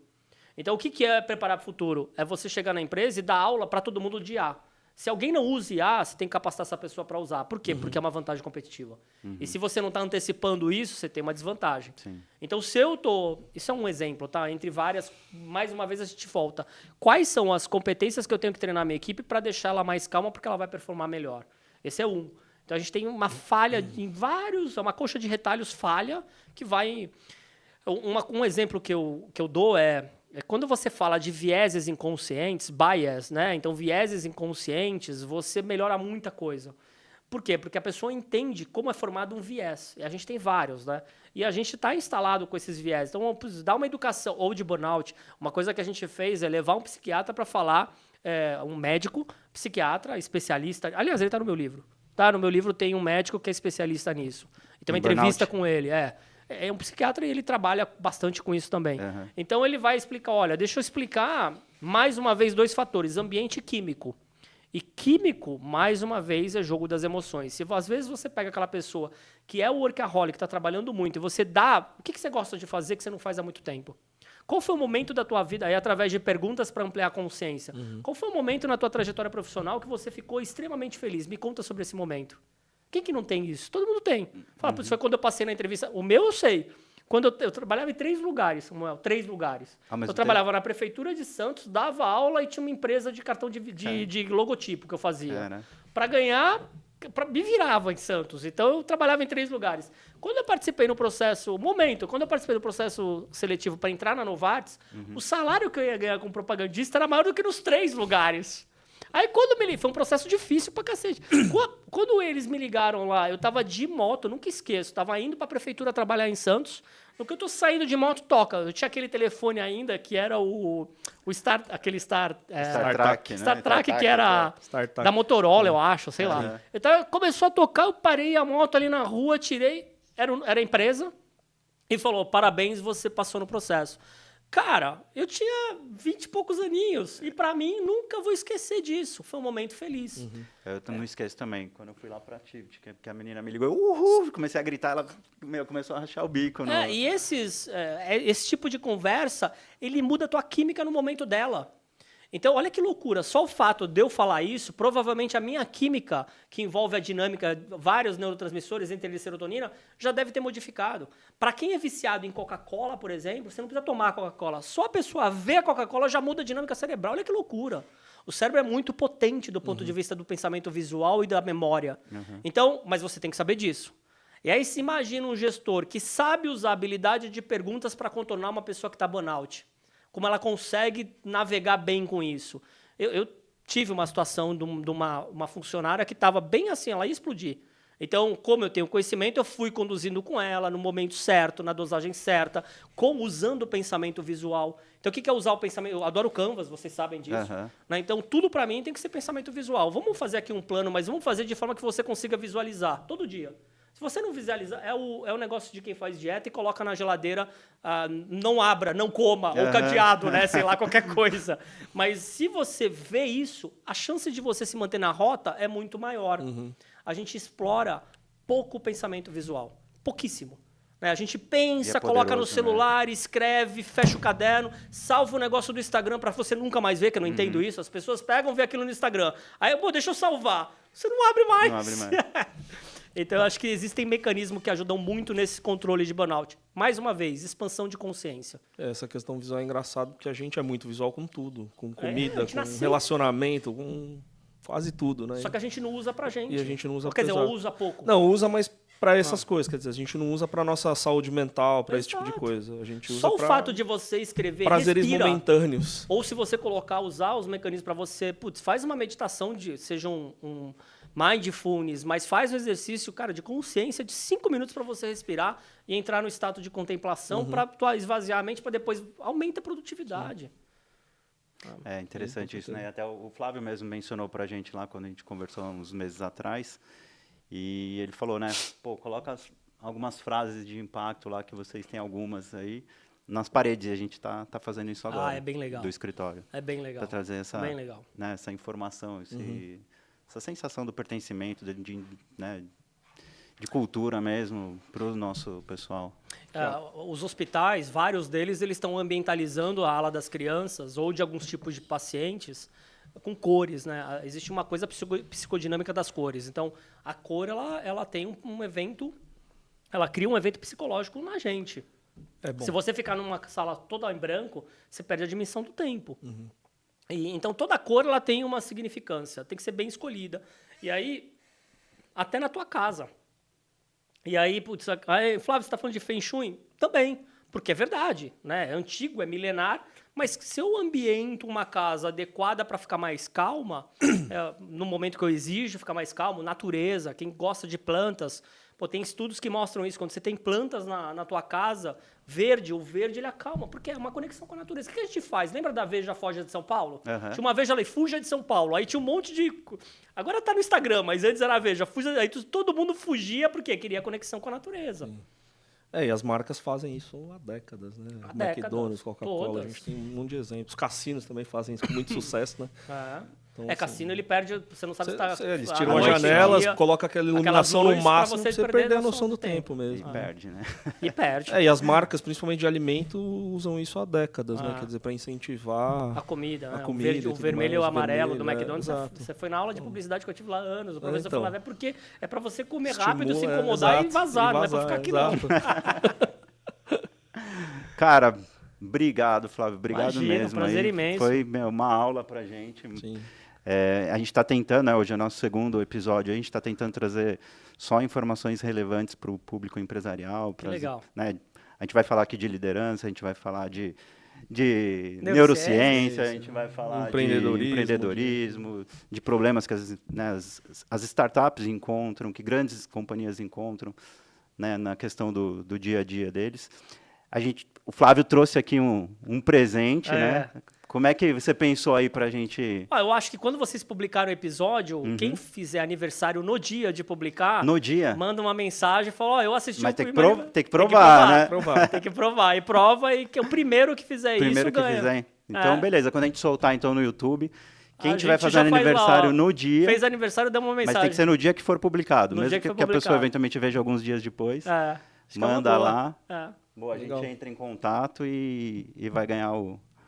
S2: Então, o que é preparar para o futuro? É você chegar na empresa e dar aula para todo mundo de IA. Se alguém não usa IA, você tem que capacitar essa pessoa para usar. Por quê? Porque é uma vantagem competitiva. E se você não está antecipando isso, você tem uma desvantagem.
S1: Sim.
S2: Então, se eu tô... Isso é um exemplo, tá? Entre várias... Mais uma vez, a gente volta. Quais são as competências que eu tenho que treinar a minha equipe para deixar ela mais calma, porque ela vai performar melhor? Esse é um. Então, a gente tem uma falha em vários... Uma coxa de retalhos falha que vai... Um exemplo que eu dou é quando você fala de vieses inconscientes, bias, né? Então, vieses inconscientes, você melhora muita coisa. Por quê? Porque a pessoa entende como é formado um viés. E a gente tem vários, né? E a gente está instalado com esses viés. Então, dá uma educação, ou de burnout. Uma coisa que a gente fez é levar um psiquiatra para falar, um médico, psiquiatra, especialista. Aliás, ele está no meu livro. Tá? No meu livro tem um médico que é especialista nisso. E tem uma entrevista com ele, É um psiquiatra e ele trabalha bastante com isso também. Então, ele vai explicar, olha, deixa eu explicar, mais uma vez, 2 fatores, ambiente e químico. E químico, mais uma vez, é jogo das emoções. Se às vezes você pega aquela pessoa que é o workaholic, que está trabalhando muito, e você dá... O que você gosta de fazer que você não faz há muito tempo? Qual foi o momento da tua vida, aí através de perguntas para ampliar a consciência, qual foi o momento na tua trajetória profissional que você ficou extremamente feliz? Me conta sobre esse momento. Quem que não tem isso? Todo mundo tem. Fala, isso foi quando eu passei na entrevista. O meu eu sei. Quando eu trabalhava em 3 lugares, Samuel, 3 lugares. Eu trabalhava na Prefeitura de Santos, dava aula e tinha uma empresa de cartão de logotipo que eu fazia. Para ganhar, me virava em Santos. Então, eu trabalhava em 3 lugares. Quando eu participei no processo, quando eu participei do processo seletivo para entrar na Novartis, o salário que eu ia ganhar como propagandista era maior do que nos 3 lugares. Aí, foi um processo difícil pra cacete. Quando eles me ligaram lá, eu tava de moto, nunca esqueço, tava indo pra prefeitura trabalhar em Santos. No que eu tô saindo de moto, toca. Eu tinha aquele telefone ainda, que era aquele Star
S1: Trek, né?
S2: Star Trek, que era da Motorola, eu acho, sei lá. Então, começou a tocar, eu parei a moto ali na rua, tirei, era a empresa, e falou, parabéns, você passou no processo. Cara, eu tinha 20 e poucos aninhos. E pra mim, nunca vou esquecer disso. Foi um momento feliz.
S1: Eu não esqueço também. Quando eu fui lá pra Activity, que a menina me ligou, uhul! Comecei a gritar, ela começou a rachar o bico.
S2: E esse tipo de conversa, ele muda a tua química no momento dela. Então, olha que loucura. Só o fato de eu falar isso, provavelmente a minha química, que envolve a dinâmica, vários neurotransmissores, entre eles serotonina, já deve ter modificado. Para quem é viciado em Coca-Cola, por exemplo, você não precisa tomar Coca-Cola. Só a pessoa ver a Coca-Cola já muda a dinâmica cerebral. Olha que loucura. O cérebro é muito potente do ponto de vista do pensamento visual e da memória. Então, mas você tem que saber disso. E aí se imagina um gestor que sabe usar a habilidade de perguntas para contornar uma pessoa que está burnout. Como ela consegue navegar bem com isso. Eu tive uma situação de uma funcionária que estava bem assim, ela ia explodir. Então, como eu tenho conhecimento, eu fui conduzindo com ela no momento certo, na dosagem certa, usando o pensamento visual. Então, o que é usar o pensamento? Eu adoro Canvas, vocês sabem disso. Né? Então, tudo para mim tem que ser pensamento visual. Vamos fazer aqui um plano, mas vamos fazer de forma que você consiga visualizar todo dia. Se você não visualizar, é o negócio de quem faz dieta e coloca na geladeira, não abra, não coma, ou cadeado, né? Sei lá, qualquer coisa. Mas se você vê isso, a chance de você se manter na rota é muito maior. A gente explora pouco o pensamento visual. Pouquíssimo. Né? A gente pensa, coloca no celular, escreve, fecha o caderno, salva o negócio do Instagram para você nunca mais ver, que eu não entendo isso. As pessoas pegam e vê aquilo no Instagram. Aí, deixa eu salvar. Você não abre mais. Não abre mais. Então, eu acho que existem mecanismos que ajudam muito nesse controle de burnout. Mais uma vez, expansão de consciência.
S3: Essa questão visual é engraçado, porque a gente é muito visual com tudo. Com comida, com relacionamento, com quase tudo, né?
S2: Só que a gente não usa pra gente.
S3: E a gente não usa...
S2: Quer dizer, usa pouco.
S3: Não, usa, mas para essas coisas. Quer dizer, a gente não usa para nossa saúde mental, para esse tipo de coisa. A gente usa
S2: só o fato de você escrever,
S3: prazeres
S2: respira,
S3: momentâneos.
S2: Ou se você usar os mecanismos para você... Faz uma meditação, seja um mindfulness, mas faz um exercício, cara, de consciência de 5 minutos para você respirar e entrar no estado de contemplação para esvaziar a mente, para depois aumenta a produtividade.
S1: É interessante isso, né? Até o Flávio mesmo mencionou pra gente lá quando a gente conversou uns meses atrás, e ele falou, né? Pô, coloca algumas frases de impacto lá, que vocês têm algumas aí, nas paredes. A gente tá fazendo isso agora.
S2: É bem legal.
S1: Do escritório.
S2: É bem legal.
S1: Para trazer essa,
S2: bem legal.
S1: Né, essa informação, essa sensação do pertencimento, de cultura mesmo para o nosso pessoal.
S2: Os hospitais, vários deles, eles estão ambientalizando a ala das crianças ou de alguns tipos de pacientes com cores, né? Existe uma coisa psicodinâmica das cores. Então, a cor, ela tem um evento, ela cria um evento psicológico na gente. Se você ficar numa sala toda em branco, você perde a dimensão do tempo. Então, toda cor ela tem uma significância, tem que ser bem escolhida. E aí, até na tua casa. E aí, putz, Flávio, você está falando de Feng Shui? Também, porque é verdade, né? É antigo, é milenar, mas se eu ambiento uma casa adequada para ficar mais calma, no momento que eu exijo ficar mais calmo, natureza, quem gosta de plantas, tem estudos que mostram isso, quando você tem plantas na tua casa, o verde ele acalma, porque é uma conexão com a natureza. O que a gente faz? Lembra da Veja Foja de São Paulo? Tinha uma Veja ali, Fuja de São Paulo, aí tinha um monte de... Agora tá no Instagram, mas antes era a Veja, Fuja, aí todo mundo fugia porque queria conexão com a natureza.
S3: E as marcas fazem isso há décadas, né? McDonald's, Coca-Cola, a gente tem um monte de exemplos. Os cassinos também fazem isso com muito sucesso, né? Então,
S2: cassino ele perde, você não sabe se está...
S3: Eles tiram as janelas, colocam aquela iluminação no máximo, você perder a noção do tempo mesmo.
S1: E perde, né?
S2: E perde.
S3: E as marcas, principalmente de alimento, usam isso há décadas, né? Quer dizer, para incentivar
S2: a comida, né? O
S3: comida,
S2: vermelho e o amarelo do McDonald's.
S3: Exato.
S2: Você foi na aula de publicidade que eu tive lá há anos. O professor falava, porque é para você comer
S3: estimula,
S2: rápido, se incomodar e vazar, não é para ficar aqui não.
S1: Cara, obrigado, Flávio. Obrigado mesmo.
S2: Prazer imenso.
S1: Foi uma aula pra gente.
S3: Sim.
S1: A gente está tentando, né, hoje é o nosso segundo episódio, a gente está tentando trazer só informações relevantes para o público empresarial.
S2: Que legal.
S1: Né, a gente vai falar aqui de liderança, a gente vai falar de neurociência, a gente vai falar de empreendedorismo, de problemas que as startups encontram, que grandes companhias encontram, né, na questão do dia a dia deles. O Flávio trouxe aqui um presente, né? Como é que você pensou aí pra gente...
S2: Eu acho que quando vocês publicaram o episódio, quem fizer aniversário no dia de publicar...
S1: No dia?
S2: Manda uma mensagem e fala, eu assisti
S1: Mas
S2: o
S1: primeiro... Tem que provar, né?
S2: Tem que provar. E prova e que o primeiro que fizer isso ganha.
S1: Fizer. Então, beleza. Quando a gente soltar então no YouTube, quem tiver fazendo aniversário no dia...
S2: Fez aniversário, dá uma mensagem.
S1: Mas tem que ser no dia que for publicado. Mesmo que a pessoa eventualmente veja alguns dias depois. Manda lá. Boa, a gente entra em contato e vai ganhar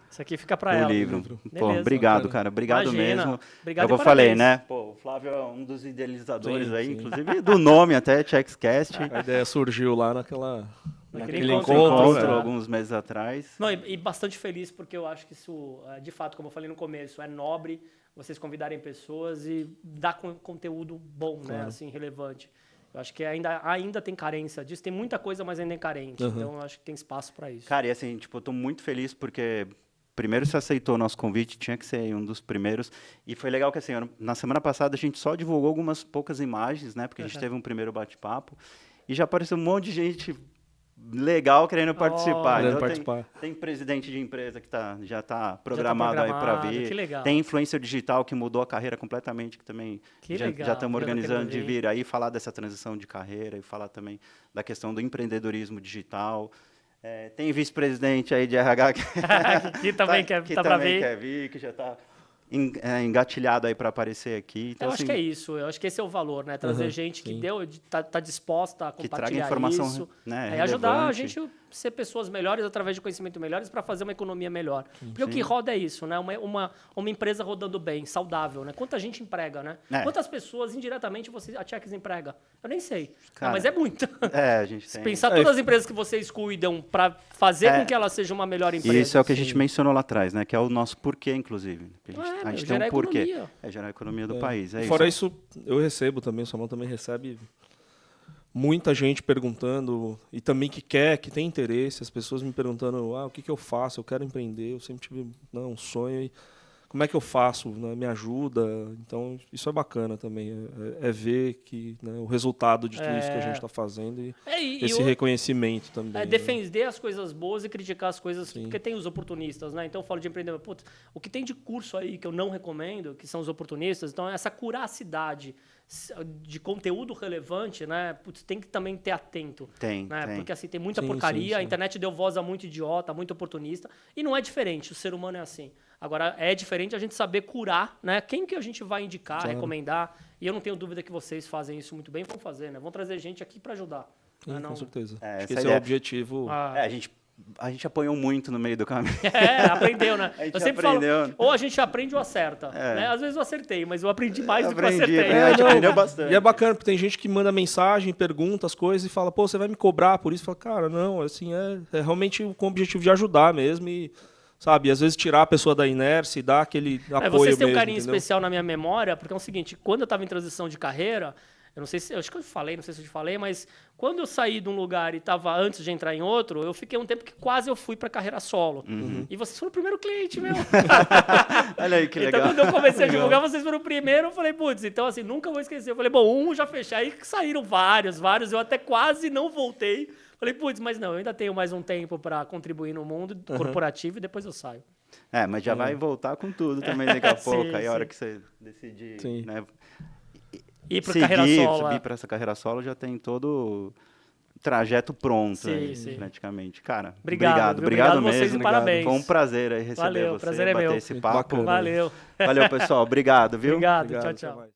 S2: Isso aqui fica para ela.
S1: O livro. Pô, obrigado, cara. Obrigado mesmo.
S2: Obrigado.
S1: Eu falei, né? Pô, o Flávio é um dos idealizadores aí, inclusive do nome até, ChecksCast.
S3: A ideia surgiu lá naquele
S1: encontro alguns meses atrás.
S2: Não, e bastante feliz, porque eu acho que isso, de fato, como eu falei no começo, é nobre vocês convidarem pessoas e dar conteúdo bom, né? Assim, relevante. Eu acho que ainda tem carência disso. Tem muita coisa, mas ainda é carente. Então, eu acho que tem espaço para isso.
S1: Cara, e assim, eu tô muito feliz porque primeiro você aceitou o nosso convite, tinha que ser um dos primeiros. E foi legal que, assim, na semana passada a gente só divulgou algumas poucas imagens, né? Porque a gente teve um primeiro bate-papo. E já apareceu um monte de gente legal querendo participar.
S3: Querendo
S1: Então,
S3: participar.
S1: tem presidente de empresa que já está programado aí para vir.
S2: Que legal.
S1: Tem influencer digital que mudou a carreira completamente, que também já estamos organizando de vir aí falar dessa transição de carreira e falar também da questão do empreendedorismo digital. Tem vice-presidente aí de RH
S2: que também quer
S1: vir, que já está engatilhado aí para aparecer aqui. Então,
S2: eu acho que é isso, eu acho que esse é o valor, né? Trazer gente que tá disposta a compartilhar
S1: que traga informação,
S2: isso,
S1: né,
S2: e ajudar a
S1: relevante.
S2: gente a ser pessoas melhores através de conhecimento melhores para fazer uma economia melhor. Porque o que roda é isso, né? Uma empresa rodando bem, saudável, né? Quanta gente emprega, né? Quantas pessoas indiretamente a Chex emprega? Eu nem sei.
S1: Cara,
S2: mas é muito.
S1: A gente tem.
S2: Pensar todas as empresas que vocês cuidam para fazer com que ela seja uma melhor empresa.
S1: E isso é o que a gente mencionou lá atrás, né? Que é o nosso porquê, inclusive. A gente tem um porquê.
S2: Economia.
S1: É gerar a economia do país.
S3: Fora isso, eu recebo também, o Samuel também recebe muita gente perguntando, e também que tem interesse, as pessoas me perguntando, o que eu faço? Eu quero empreender, eu sempre tive um sonho, e como é que eu faço? Né? Me ajuda? Então, isso é bacana também, é ver que, né, o resultado de tudo isso que a gente está fazendo e esse reconhecimento também.
S2: Defender as coisas boas e criticar as coisas, porque tem os oportunistas, né? Então eu falo de empreendedor, putz, o que tem de curso aí que eu não recomendo, que são os oportunistas, então essa curacidade de conteúdo relevante, né? Putz, tem que também ter atento.
S1: Tem.
S2: Porque assim, tem muita porcaria, a internet deu voz a muito idiota, muito oportunista, e não é diferente, o ser humano é assim. Agora, é diferente a gente saber curar, né? Quem que a gente vai indicar, recomendar, e eu não tenho dúvida que vocês fazem isso muito bem, vão fazer, né? Vão trazer gente aqui para ajudar.
S3: Sim,
S2: não...
S3: Com certeza.
S1: Acho
S3: que esse é o objetivo.
S1: A gente apanhou muito no meio do caminho.
S2: Aprendeu, né?
S1: Eu sempre falo,
S2: ou a gente aprende ou acerta. Né? Às vezes eu acertei, mas eu aprendi mais do que eu acertei.
S1: A gente aprendeu bastante.
S3: E é bacana, porque tem gente que manda mensagem, pergunta as coisas e fala, pô, você vai me cobrar por isso? Fala, cara, não, assim, é realmente com o objetivo de ajudar mesmo e, sabe, às vezes tirar a pessoa da inércia e dar aquele apoio mesmo.
S2: Vocês têm um carinho especial na minha memória, porque é o seguinte, quando eu estava em transição de carreira, eu não sei se, acho que eu falei, não sei se eu te falei, mas quando eu saí de um lugar e estava antes de entrar em outro, eu fiquei um tempo que quase eu fui para carreira solo. E vocês foram o primeiro cliente, meu.
S1: Olha aí que legal.
S2: Então, quando eu comecei a divulgar, vocês foram o primeiro, eu falei, putz, então assim, nunca vou esquecer. Eu falei, bom, já fechei. Aí saíram vários, eu até quase não voltei. Falei, putz, mas não, eu ainda tenho mais um tempo para contribuir no mundo corporativo e depois eu saio.
S1: Mas já vai voltar com tudo também daqui a pouco.
S2: Sim,
S1: aí a hora que você decidir, né?
S2: Ir para carreira solo.
S1: Subir para essa carreira solo já tem todo o trajeto pronto, praticamente. Cara, obrigado
S2: vocês
S1: mesmo.
S2: E parabéns.
S1: Foi um prazer aí receber você,
S2: prazer é
S1: bater
S2: meu.
S1: esse papo.
S2: Valeu,
S1: pessoal. Obrigado, viu?
S2: Obrigado. Tchau.